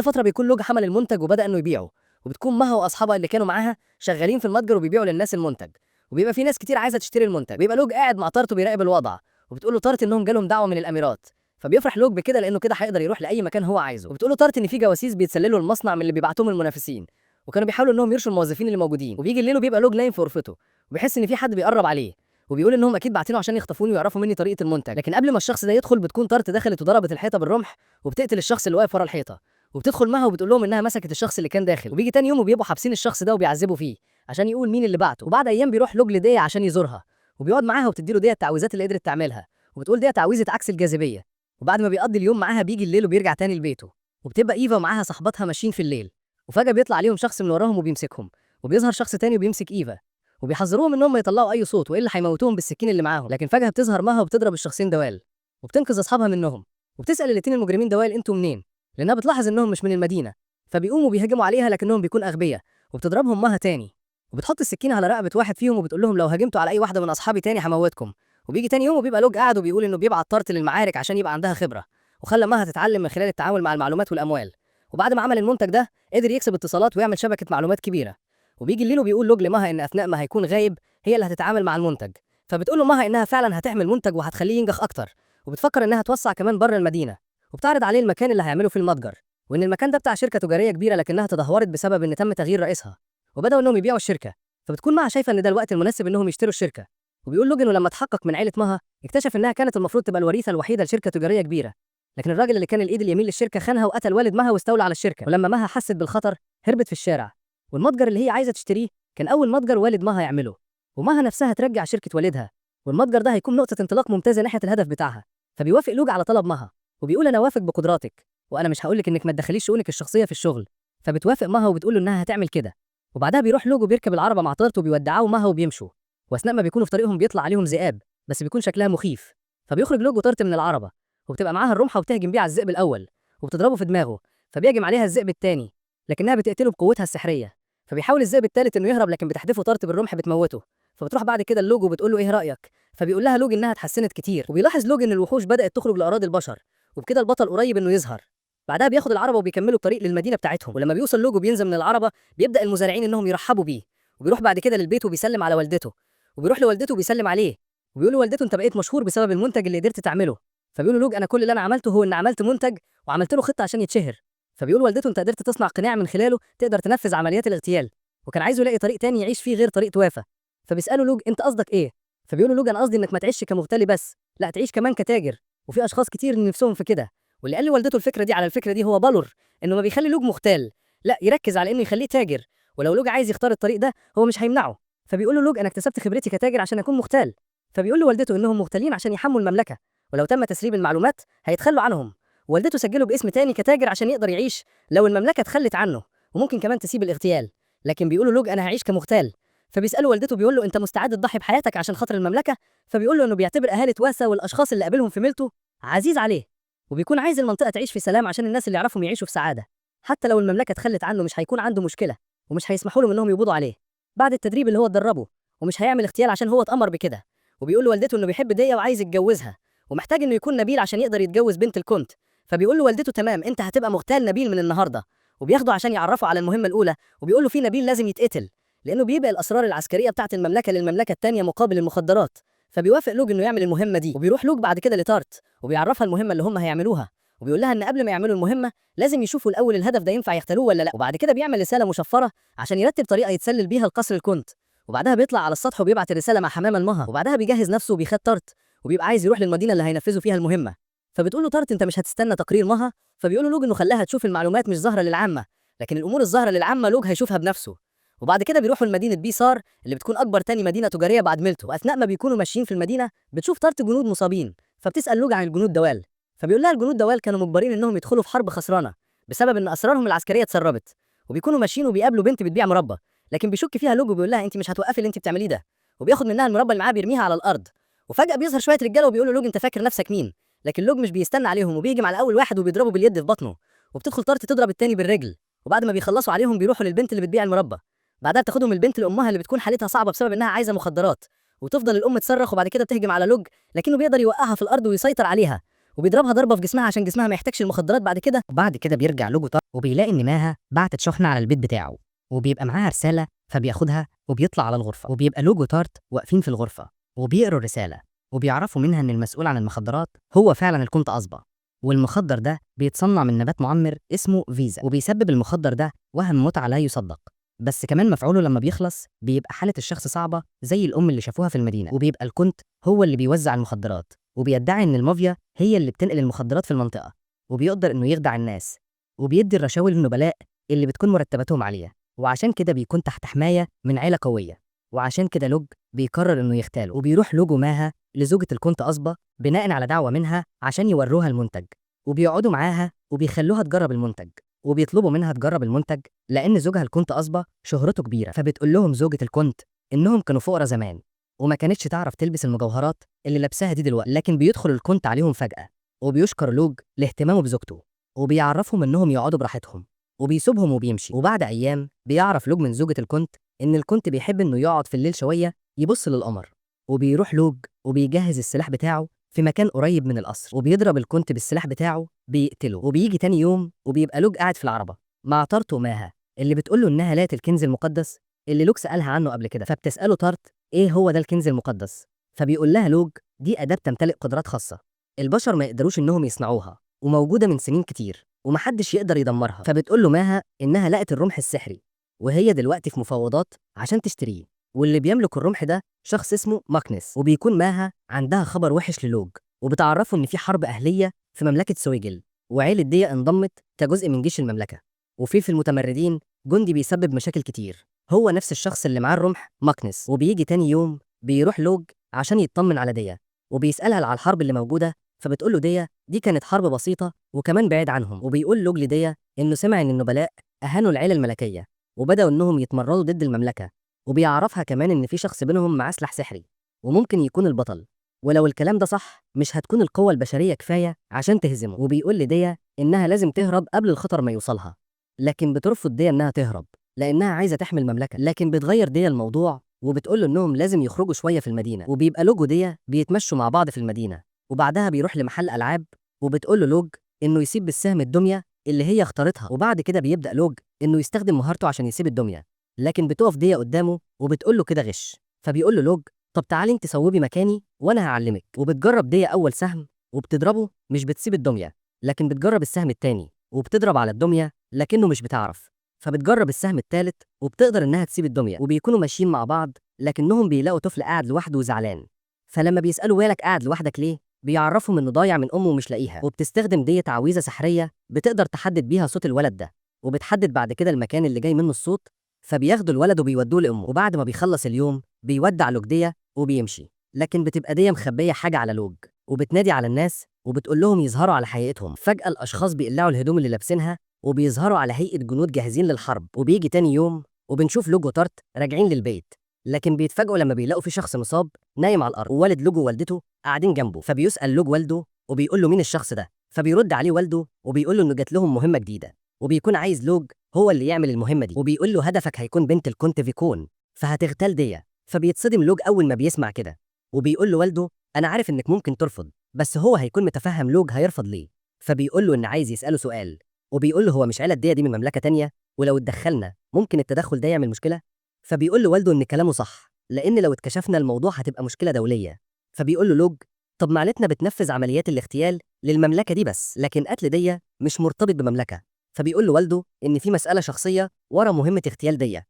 فترة بيكون لوج حمل المنتج وبدأ إنه يبيعه، وبتكون مها وأصحابها اللي كانوا معاها شغالين في المتجر وبيبيعوا للناس المنتج، وبيبقى في ناس كتير عايزة تشتري المنتج. بيبقى لوج قاعد مع طارت وبيراقب الوضع، وبتقول له طارت إنهم جالهم دعوة من الأميرات. فبيفرح لوج بكده لأنه كده هيقدر يروح لأي مكان هو عايزه. وبتقول له طارت إن في جواسيس بيتسللوا المصنع من اللي بيبعتوهم المنافسين، وكانوا بيحاولوا إنهم يرشوا الموظفين اللي موجودين. وبيجي الليل وبيبقى لوج نايم في غرفته وبيحس إن في حد بيقرب عليه، وبيقول إنهم أكيد باعتينه عشان يخطفوني ويعرفوا مني طريقة المنتج. لكن قبل ما الشخص ده يدخل بتكون طارت دخلت وضربت الحيطة بالرمح وبتقتل الشخص اللي واقف ورا الحيطة، وبتدخل معها وبتقول لهم إنها مسكت الشخص اللي كان داخل. وبيجي تاني يوم وبيبقوا حابسين الشخص ده وبيعذبوا فيه عشان يقول مين اللي بعته. وبعد أيام بيروح لوج لديا عشان يزورها، وبيقعد معاها وبتديله ديا التعويذات اللي قدرت تعملها، وبتقول ديا تعويذة عكس الجاذبية. وبعد ما بيقضي اليوم معاها بيجي الليل وبيرجع تاني لبيته، وبتبقى إيفا ومعاها صاحبتها ماشيين في الليل، وفجأة بيطلع عليهم شخص من وراهم وبيمسكهم، وبيظهر شخص تاني وبيمسك إيفا وبيحذروهم انهم ما يطلعوا اي صوت والا هيموتوهم بالسكين اللي معاهم. لكن فجأة بتظهر مها وبتضرب الشخصين دوال وبتنقذ اصحابها منهم، وبتسأل الاتنين المجرمين دوال انتوا منين، لانها بتلاحظ انهم مش من المدينة. فبيقوموا بيهجموا عليها لكنهم بيكون اغبياء، وبتضربهم مها تاني، وبتحط السكينه على رقبه واحد فيهم وبتقول لهم لو هاجمتوا على اي واحده من اصحابي تاني هموتكم. وبيجي تاني يوم وبيبقى لوج قاعد وبيقول انه بيبعت طارت للمعارك عشان يبقى عندها خبره، وخلى مها تتعلم من خلال التعامل مع المعلومات والاموال. وبعد ما عمل المنتج ده قدر يكسب اتصالات ويعمل شبكه معلومات كبيره. وبيجي الليل وبيقول لوج لمها ان اثناء ما هيكون غايب هي اللي هتتعامل مع المنتج. فبتقول له مها انها فعلا هتعمل منتج وهتخليه ينجح اكتر، وبتفكر انها توسع كمان بره المدينه. وبتعرض عليه المكان اللي هيعمله في المتجر، وان المكان ده بتاع شركه تجاريه كبيره لكنها تدهورت بسبب ان تم تغيير رئيسها، وبداوا انهم يبيعوا الشركه. فبتكون مها شايفه ان ده الوقت المناسب انهم يشتروا الشركه. وبيقول لوج انه لما اتحقق من عيله مها اكتشف انها كانت المفروض تبقى الوريثه الوحيده لشركه تجاريه كبيره، لكن الراجل اللي كان الايد اليمين للشركه خانها وقتل والد مها واستولى على الشركه. ولما مها حست بالخطر هربت في الشارع. والمتجر اللي هي عايزه تشتريه كان اول متجر والد مها يعمله، ومها نفسها ترجع شركه والدها، والمتجر ده هيكون نقطه انطلاق ممتازه ناحيه الهدف بتاعها. فبيوافق لوج على طلب مها وبيقول انا واثق بقدراتك، وانا مش هقول لك انك ما تدخليش شؤونك الشخصيه في الشغل. فبتوافق مها وبتقول له انها هتعمل كده. وبعدها بيروح لوج وبيركب العربه مع طارت وبيودعوا مها وبيمشوا. واثناء ما بيكونوا في طريقهم بيطلع عليهم ذئاب، بس بيكون شكلها مخيف. فبيخرج لوج وطارت من العربه، وبتبقى معاها الرمحه وبتهجم بيه على الذئب الاول وبتضربه في دماغه. فبيهجم عليها الذئب الثاني لكنها بتقتله بقوتها السحريه. فبيحاول الذئب الثالث انه يهرب لكن بتحدفه طارت بالرمح بتموته. فبتروح بعد كده اللوج وبتقول له ايه رايك؟ فبيقول لها لوج انها اتحسنت كتير. وبيلاحظ لوج ان الوحوش بدات تخرج لاراضي البشر، وبكده البطل قريب انه يظهر. بعدها بياخد العربه وبيكملوا الطريق للمدينه بتاعتهم. ولما بيوصل لوج وبينزل من العربه بيبدا المزارعين انهم يرحبوا بيه. وبيروح بعد كده للبيت وبيسلم على والدته، وبيروح لوالدته وبيسلم عليه، وبيقول لوالدته انت بقيت مشهور بسبب المنتج اللي قدرت تعمله. فبيقول له لوج انا كل اللي انا عملته هو ان عملت منتج وعملت له خطه عشان يتشهر. فبيقول والدته انت قدرت تصنع قناع من خلاله تقدر تنفذ عمليات الاغتيال، وكان عايزه يلاقي طريق تاني يعيش فيه غير طريق توافه. فبيساله لوج انت قصدك ايه؟ فبيقول له لوج انا قصدي انك ما تعيش كمغتالي بس، لا تعيش كمان كتاجر، وفي اشخاص كتير نفسهم في كده. واللي قال لوالدته الفكره دي على الفكره دي هو بالور، انه ما بيخلي لوج مغتال، لا يركز على انه يخليه تاجر. ولو لوج عايز يختار الطريق ده هو مش هيمنعه. فبيقول له لوج انا اكتسبت خبرتي كتاجر عشان اكون مغتال. فبيقول له والدته انهم مغتالين عشان يحموا المملكه، ولو تم تسريب المعلومات هيتخلوا عنهم. والدته سجله باسم تاني كتاجر عشان يقدر يعيش لو المملكه اتخلت عنه، وممكن كمان تسيب الاغتيال. لكن بيقول له لوج انا هعيش كمغتال. فبيساله والدته بيقول له انت مستعد تضحي بحياتك عشان خاطر المملكه؟ فبيقول له انه بيعتبر اهالي واسا والاشخاص اللي قابلهم في ميلته عزيز عليه، وبيكون عايز المنطقه تعيش في سلام عشان الناس اللي يعرفهم يعيشوا في سعاده. حتى لو المملكه اتخلت عنه مش هيكون عنده مشكله، ومش هيسمحوا لهم انهم يقبضوا عليه بعد التدريب اللي هو اتدربه، ومش هيعمل اغتيال عشان هو اتامر بكده. وبيقول لوالدته انه بيحب دية وعايز يتجوزها، ومحتاج انه يكون نبيل عشان يقدر يتجوز بنت الكونت. فبيقول له والدته تمام انت هتبقى مغتال نبيل من النهارده. وبياخده عشان يعرفه على المهمه الاولى، وبيقول له في نبيل لازم يتقتل لانه بيبقى الاسرار العسكريه بتاعت المملكه للمملكه الثانيه مقابل المخدرات. فبيوافق لوج انه يعمل المهمه دي، وبيروح لوج بعد كده لتارت وبيعرفها المهمه اللي هم هيعملوها، وبيقول لها ان قبل ما يعملوا المهمه لازم يشوفوا الاول الهدف ده ينفع يختلوه ولا لا. وبعد كده بيعمل رساله مشفره عشان يرتب طريقه يتسلل بيها القصر الكونت. وبعدها بيطلع على السطح وبيبعت الرساله مع حمامه لمها، وبعدها بيجهز نفسه وبيخد طارت وبيبقى عايز يروح للمدينه اللي هينفذوا فيها المهمه. فبتقول له طارت انت مش هتستنى تقرير مها؟ فبيقول له لوج انه خلاها تشوف المعلومات مش ظاهره للعامه، لكن الامور الظاهره للعامه لوج هيشوفها بنفسه. وبعد كده بيروحوا لمدينه بيسار اللي بتكون اكبر تاني مدينه تجاريه بعد ميلتو. واثناء ما بيكونوا ماشيين في المدينه بتشوف طارت جنود مصابين، فبتسال لوج عن الجنود دوال. فبيقول لها الجنود دوال كانوا مجبرين انهم يدخلوا في حرب خسرانه بسبب ان اسرارهم العسكريه اتسربت. وبيكونوا ماشيين وبيقابلوا بنت بتبيع مربى، لكن بيشك فيها لوج وبيقول لها انت مش هتوقفي اللي انت بتعمليه ده، وبياخد منها المربى اللي معاه بيرميها على الارض. وفجاه بيظهر شويه رجاله وبيقولوا لوج انت فاكر نفسك مين؟ لكن لوج مش بيستنى عليهم وبيهجم على اول واحد وبيضربه باليد في بطنه، وبتدخل طارت تضرب التاني بالرجل. وبعد ما بيخلصوا عليهم بيروحوا للبنت اللي بتبيع المربى. بعدها بتاخدهم البنت لامها اللي بتكون حالتها صعبه بسبب انها عايزه مخدرات، وتفضل الام تصرخ وبعد كده بتهجم على لوج، لكنه بيقدر يوقعها في الارض ويسيطر عليها، وبيضربها ضربه في جسمها عشان جسمها ما يحتاجش المخدرات بعد كده بيرجع لوج وبيلاقي ان ماها بعتت شحنه على البيت بتاعه، وبيبقى معاها رساله فبياخدها وبيطلع على الغرفه، وبيبقى لوج وطارت واقفين في الغرفه وبيقروا الرساله، وبيعرفوا منها ان المسؤول عن المخدرات هو فعلا الكونت أصبا، والمخدر ده بيتصنع من نبات معمر اسمه فيزا، وبيسبب المخدر ده وهم متعه لا يصدق. بس كمان مفعوله لما بيخلص بيبقى حاله الشخص صعبه زي الام اللي شافوها في المدينه، وبيبقى الكونت هو اللي بيوزع المخدرات، وبيدعي ان المافيا هي اللي بتنقل المخدرات في المنطقه، وبيقدر انه يخدع الناس وبيدي الرشاوي للنبلاء اللي بتكون مرتباتهم عاليه، وعشان كده بيكون تحت حمايه من عيله قويه. وعشان كده لوج بيقرر انه يغتاله، وبيروح لوج وماها لزوجة الكونت أصبا بناء على دعوة منها عشان يوروها المنتج، وبيقعدوا معاها وبيخلوها تجرب المنتج، وبيطلبوا منها تجرب المنتج لأن زوجها الكونت أصبا شهرته كبيرة. فبتقول لهم زوجة الكونت إنهم كانوا فقراء زمان وما كانتش تعرف تلبس المجوهرات اللي لابساها دي دلوقتي، لكن بيدخل الكونت عليهم فجأة وبيشكر لوج لاهتمامه بزوجته، وبيعرفهم إنهم يقعدوا براحتهم وبيسيبهم وبيمشي. وبعد أيام بيعرف لوج من زوجة الكونت إن الكونت بيحب إنه يقعد في الليل شوية يبص للقمر، وبيروح لوج وبيجهز السلاح بتاعه في مكان قريب من القصر، وبيضرب الكونت بالسلاح بتاعه بيقتله، وبيجي تاني يوم وبيبقى لوج قاعد في العربة مع تارت وماها اللي بتقول له إنها لقت الكنز المقدس اللي لوج سألها عنه قبل كده. فبتسأله تارت إيه هو ده الكنز المقدس؟ فبيقول لها لوج دي أداة تمتلك قدرات خاصة البشر ما يقدروش إنهم يصنعوها، وموجودة من سنين كتير ومحدش يقدر يدمرها. فبتقول له ماها إنها لقت الرمح السحري وهي دلوقتي في مفاوضات عشان تشتريه، واللي بيملك الرمح ده شخص اسمه ماكنس. وبيكون ماها عندها خبر وحش للوج وبتعرفه إن في حرب أهلية في مملكة سويجل، وعيلة دي انضمت كجزء من جيش المملكة، وفي المتمردين جندي بيسبب مشاكل كتير هو نفس الشخص اللي معاه الرمح ماكنس. وبيجي تاني يوم بيروح لوج عشان يطمن على ديا وبيسألها على الحرب اللي موجودة، فبتقول له دي كانت حرب بسيطة وكمان بعيد عنهم. وبيقول لوج لديا إنه سمع إن النبلاء أهانوا العيلة الملكية وبدأوا إنهم يتمردوا ضد المملكة، وبيعرفها كمان إن في شخص بينهم معاه سلاح سحري وممكن يكون البطل، ولو الكلام ده صح مش هتكون القوة البشرية كفاية عشان تهزمه. وبيقول لديا إنها لازم تهرب قبل الخطر ما يوصلها، لكن بترفض ديا إنها تهرب لأنها عايزة تحمي المملكة. لكن بتغير ديا الموضوع وبتقول له إنهم لازم يخرجوا شوية في المدينة، وبيبقى لوج وديا بيتمشوا مع بعض في المدينة، وبعدها بيروح لمحل ألعاب وبتقول له لوج إنه يسيب بالسهم الدمية اللي هي اختارتها، وبعد كده بيبدأ لوج إنه يستخدم مهارته عشان يسيب الدمية، لكن بتقف ديا قدامه وبتقول له كده غش. فبيقول له لوج طب تعالي انت صوبي مكاني وانا هعلمك. وبتجرب ديا اول سهم وبتضربه مش بتسيب الدميه، لكن بتجرب السهم التاني وبتضرب على الدميه لكنه مش بتعرف، فبتجرب السهم التالت وبتقدر انها تسيب الدميه. وبيكونوا ماشيين مع بعض لكنهم بيلاقوا طفل قاعد لوحده وزعلان، فلما بيسالوا والك قاعد لوحدك ليه بيعرفهم انه ضايع من امه ومش لاقيها. وبتستخدم ديا تعويذه سحريه بتقدر تحدد بيها صوت الولد ده، وبتحدد بعد كده المكان اللي جاي منه الصوت، فبياخدوا الولد وبيودوه لامه. وبعد ما بيخلص اليوم بيودع لوج ديا وبيمشي، لكن بتبقى ديا مخبيه حاجه على لوج وبتنادي على الناس وبتقول لهم يظهروا على حقيقتهم. فجاه الاشخاص بيقلعوا الهدوم اللي لابسينها وبيظهروا على هيئه جنود جاهزين للحرب. وبيجي تاني يوم وبنشوف لوج وتارت راجعين للبيت، لكن بيتفاجئوا لما بيلاقوا في شخص مصاب نايم على الارض، ووالد لوج ووالدته قاعدين جنبه. فبيسال لوج والده وبيقول له مين الشخص ده، فبيرد عليه والده وبيقول له انه جات لهم مهمه جديده وبيكون عايز لوج هو اللي يعمل المهمه دي، وبيقول له هدفك هيكون بنت الكونت فيكون فهتغتال ديا. فبيتصدم لوج اول ما بيسمع كده وبيقول له والده انا عارف انك ممكن ترفض، بس هو هيكون متفهم لوج هيرفض ليه. فبيقول له ان عايز يساله سؤال وبيقول له هو مش عيله دي من مملكه تانية، ولو اتدخلنا ممكن التدخل ده يعمل مشكله. فبيقول له والده ان كلامه صح لان لو اتكشفنا الموضوع هتبقى مشكله دوليه. فبيقول له لوج طب معلتنا بتنفذ عمليات الاغتيال للمملكه دي بس، لكن قتل دي مش مرتبط بمملكه. فبيقول له والده ان في مساله شخصيه ورا مهمه اغتيال دي،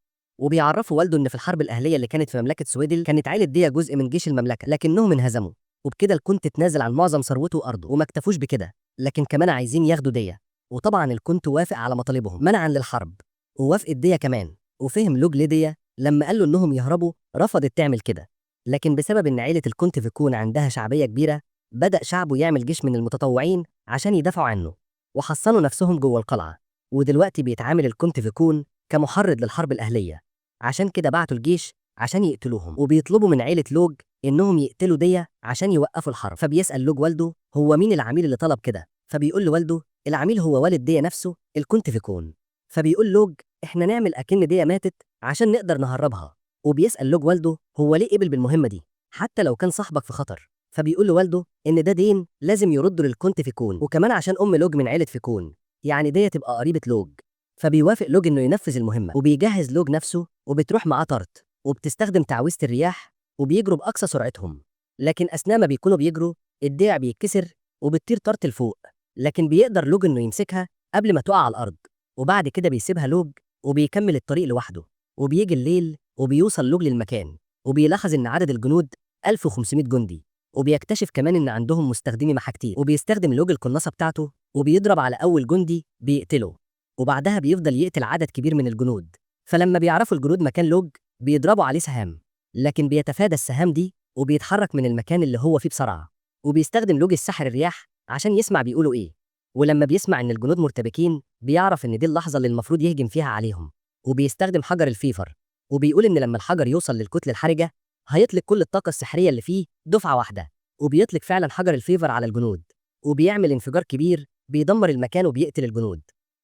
وبيعرفوا والده ان في الحرب الاهليه اللي كانت في مملكه سويدل كانت عائله ديا جزء من جيش المملكه لكنهم انهزموا، وبكده الكونت اتنازل عن معظم ثروته وارضه. وما اكتفوش بكده لكن كمان عايزين ياخدوا ديا، وطبعا الكونت وافق على مطالبهم منعا للحرب، ووافقت ديا كمان. وفهم لوج لديا لما قال له انهم يهربوا رفضت تعمل كده، لكن بسبب ان عائله الكونت فيكون عندها شعبيه كبيره بدأ شعبه يعمل جيش من المتطوعين عشان يدافعوا عنه، وحصنوا نفسهم جوه القلعه. ودلوقتي بيتعامل الكونت فيكون كمحرض للحرب الاهليه، عشان كده بعتوا الجيش عشان يقتلوهم، وبيطلبوا من عيلة لوج إنهم يقتلوا ديا عشان يوقفوا الحرب. فبيسأل لوج والده هو مين العميل اللي طلب كده، فبيقول له والده العميل هو والد ديا نفسه الكونت فيكون. فبيقول لوج إحنا نعمل أكن ديا ماتت عشان نقدر نهربها. وبيسأل لوج والده هو ليه قبل بالمهمة دي حتى لو كان صاحبك في خطر. فبيقول له والده إن ده دين لازم يرده للكونت فيكون، وكمان عشان أم لوج من عيلة فيكون يعني ديا تبقى قريبة لوج. فبيوافق لوج إنه ينفذ المهمة، وبيجهز لوج نفسه وبتروح معاه تارت وبتستخدم تعويذة الرياح وبيجروا بأقصى سرعتهم، لكن أثناء ما بيكونوا بيجروا الدرع بيتكسر وبتطير تارت لفوق، لكن بيقدر لوج إنه يمسكها قبل ما تقع على الأرض، وبعد كده بيسيبها لوج وبيكمل الطريق لوحده. وبيجي الليل وبيوصل لوج للمكان وبيلاحظ إن عدد الجنود 1500 جندي، وبيكتشف كمان إن عندهم مستخدمي محا كتير، وبيستخدم لوج القناصة بتاعته وبيضرب على أول جندي بيقتله، وبعدها بيفضل يقتل عدد كبير من الجنود. فلما بيعرفوا الجنود مكان لوج بيضربوا عليه سهام، لكن بيتفادى السهام دي وبيتحرك من المكان اللي هو فيه بسرعة. وبيستخدم لوج السحر الرياح عشان يسمع بيقولوا ايه، ولما بيسمع ان الجنود مرتبكين بيعرف ان دي اللحظة اللي المفروض يهجم فيها عليهم. وبيستخدم حجر الفيفر وبيقول ان لما الحجر يوصل للكتلة الحرجة هيطلق كل الطاقة السحرية اللي فيه دفعة واحدة، وبيطلق فعلا حجر الفيفر على الجنود وبيعمل انفجار كبير بيدمر المكان وبيقتل الجنود.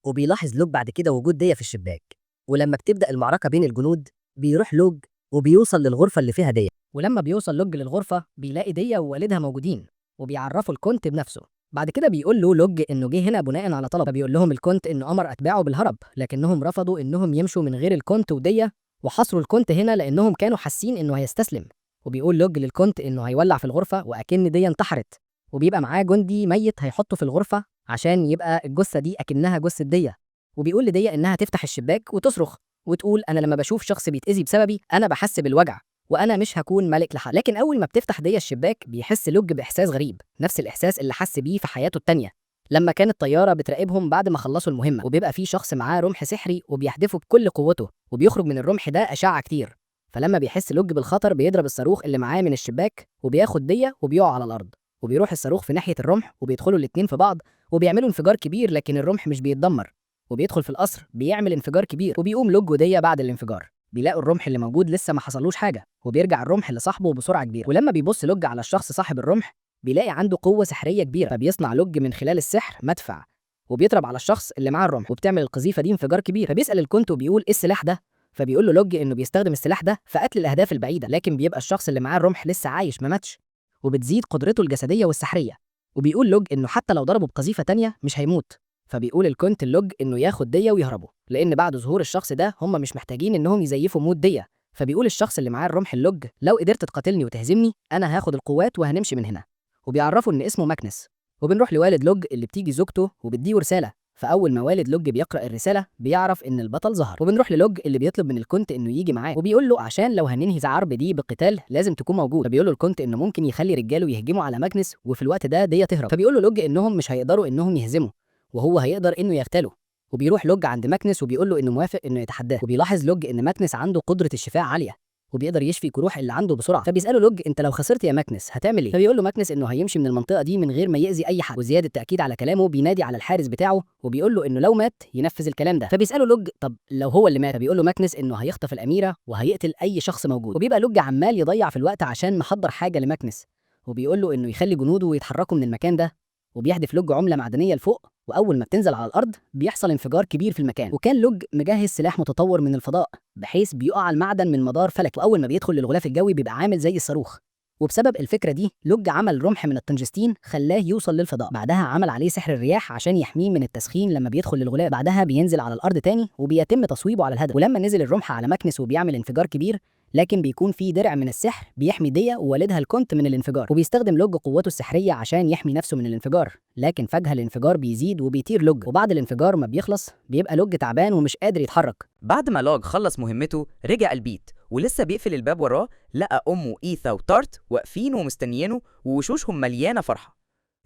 وبيلاحظ لوج بعد كده وجود ديا في الشباك، ولما بتبدأ المعركة بين الجنود بيروح لوج وبيوصل للغرفة اللي فيها دية. ولما بيوصل لوج للغرفة بيلاقي دية ووالدها موجودين وبيعرفوا الكونت بنفسه. بعد كده بيقول له لوج انه جه هنا بناء على طلب، فبيقول لهم الكونت انه امر اتباعه بالهرب، لكنهم رفضوا انهم يمشوا من غير الكونت ودية، وحصروا الكونت هنا لانهم كانوا حاسين انه هيستسلم. وبيقول لوج للكونت انه هيولع في الغرفة واكن دية انتحرت، وبيبقى معاه جندي ميت هيحطه في الغرفة عشان يبقى الجثة دي اكنها جثة دية. وبيقول لدية انها تفتح الشباك وتصرخ وتقول انا لما بشوف شخص بيتأذي بسببي انا بحس بالوجع، وانا مش هكون ملك لحد. لكن اول ما بتفتح دي الشباك بيحس لوج باحساس غريب، نفس الاحساس اللي حس بيه في حياته التانية لما كانت طياره بتراقبهم بعد ما خلصوا المهمه، وبيبقى في شخص معاه رمح سحري وبيحدفه بكل قوته، وبيخرج من الرمح ده اشعه كتير. فلما بيحس لوج بالخطر بيضرب الصاروخ اللي معاه من الشباك وبياخد دية وبيقع على الارض، وبيروح الصاروخ في ناحيه الرمح وبيدخلوا الاتنين في بعض وبيعملوا انفجار كبير، لكن الرمح مش بيتدمر وبيدخل في القصر بيعمل انفجار كبير، وبيقوم لوج ودية بعد الانفجار بيلاقوا الرمح اللي موجود لسه ما حصلوش حاجه، وبيرجع الرمح لصاحبه بسرعه كبيره. ولما بيبص لوج على الشخص صاحب الرمح بيلاقي عنده قوه سحريه كبيره، فبيصنع لوج من خلال السحر مدفع وبيضرب على الشخص اللي معاه الرمح وبتعمل القذيفه دي انفجار كبير. فبيسال الكونت وبيقول ايه السلاح ده، فبيقول له لوج انه بيستخدم السلاح ده في قتل الاهداف البعيده، لكن بيبقى الشخص اللي معاه الرمح لسه عايش ما ماتش، وبتزيد قدرته الجسديه والسحريه. وبيقول لوج انه حتى لو ضربه بقذيفه تانية مش هيموت. فبيقول الكونت اللوج انه ياخد دية ويهربوا، لان بعد ظهور الشخص ده هم مش محتاجين انهم يزيفوا موت دية. فبيقول الشخص اللي معاه الرمح اللوج لو قدرت تقاتلني وتهزمني انا هاخد القوات وهنمشي من هنا. وبيعرفوا ان اسمه ماكنس. وبنروح لوالد لوج اللي بتيجي زوجته وبتديه رساله، فاول ما والد لوج بيقرا الرساله بيعرف ان البطل ظهر. وبنروح للوج اللي بيطلب من الكونت انه يجي معاه وبيقول له عشان لو هننهي الحرب دي بقتال لازم تكون موجود. فبيقول له الكونت انه ممكن يخلي رجاله يهجموا على ماكنس وفي الوقت ده دية تهرب. فبيقول له لوج انهم مش هيقدروا انهم يهزموا وهو هيقدر انه يغتاله. وبيروح لوج عند ماكنس وبيقول له انه موافق انه يتحداه، وبيلاحظ لوج ان ماكنس عنده قدره الشفاء عاليه وبيقدر يشفي الجروح اللي عنده بسرعه. فبيساله لوج انت لو خسرت يا ماكنس هتعمل ايه؟ فبيقول له ماكنس انه هيمشي من المنطقه دي من غير ما يأذي اي حد، وزياده تاكيد على كلامه بينادي على الحارس بتاعه وبيقول له انه لو مات ينفذ الكلام ده. فبيساله لوج طب لو هو اللي مات؟ فبيقول له ماكنس انه هيخطف الاميره وهيقتل اي شخص موجود. وبيبقى لوج عمال يضيع في الوقت عشان محضر حاجه لماكنس، وبيقول له انه يخلي جنوده ويتحركوا من المكان ده، وبيحدف لوج عمله معدنيه لفوق، واول ما بتنزل على الارض بيحصل انفجار كبير في المكان. وكان لوج مجهز سلاح متطور من الفضاء بحيث بيقع المعدن من مدار فلكي، واول ما بيدخل للغلاف الجوي بيبقى عامل زي الصاروخ. وبسبب الفكره دي لوج عمل رمح من التنجستين خلاه يوصل للفضاء. بعدها عمل عليه سحر الرياح عشان يحميه من التسخين لما بيدخل للغلاف. بعدها بينزل على الارض تاني وبيتم تصويبه على الهدف. ولما نزل الرمح على ماكنس وبيعمل انفجار كبير، لكن بيكون في درع من السحر بيحمي دية ووالدها الكونت من الانفجار، وبيستخدم لوج قوته السحريه عشان يحمي نفسه من الانفجار. لكن فجاه الانفجار بيزيد وبيطير لوج، وبعد الانفجار ما بيخلص بيبقى لوج تعبان ومش قادر يتحرك. بعد ما لوج خلص مهمته رجع البيت ولسه بيقفل الباب وراه لقى أمه إيثا وتارت واقفين ومستنيينه ووشوشهم مليانة فرحة.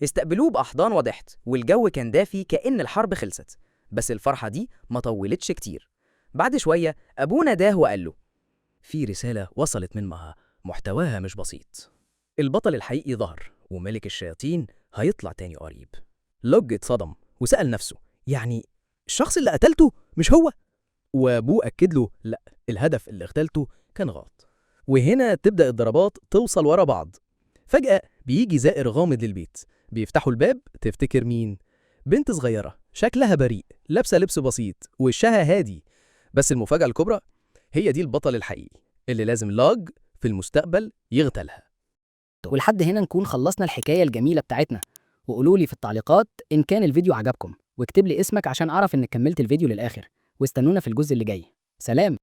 استقبلوه بأحضان وضحك والجو كان دافي كأن الحرب خلصت. بس الفرحة دي ما طولتش كتير. بعد شوية أبوه ناداه وقال له في رسالة وصلت من مها محتواها مش بسيط. البطل الحقيقي ظهر وملك الشياطين هيطلع تاني قريب. لوج اتصدم وسأل نفسه يعني الشخص اللي قتلته مش هو؟ وابوه أكد له لا، الهدف اللي اغتالته كان غلط. وهنا تبدأ الضربات توصل ورا بعض. فجأة بيجي زائر غامض للبيت، بيفتحوا الباب تفتكر مين؟ بنت صغيرة شكلها بريء لابسة لبس بسيط وشها هادي. بس المفاجأة الكبرى هي دي البطل الحقيقي اللي لازم لوج في المستقبل يغتالها. ولحد هنا نكون خلصنا الحكايه الجميله بتاعتنا. وقولوا لي في التعليقات ان كان الفيديو عجبكم، واكتب لي اسمك عشان اعرف انك كملت الفيديو للاخر. واستنونا في الجزء اللي جاي. سلام.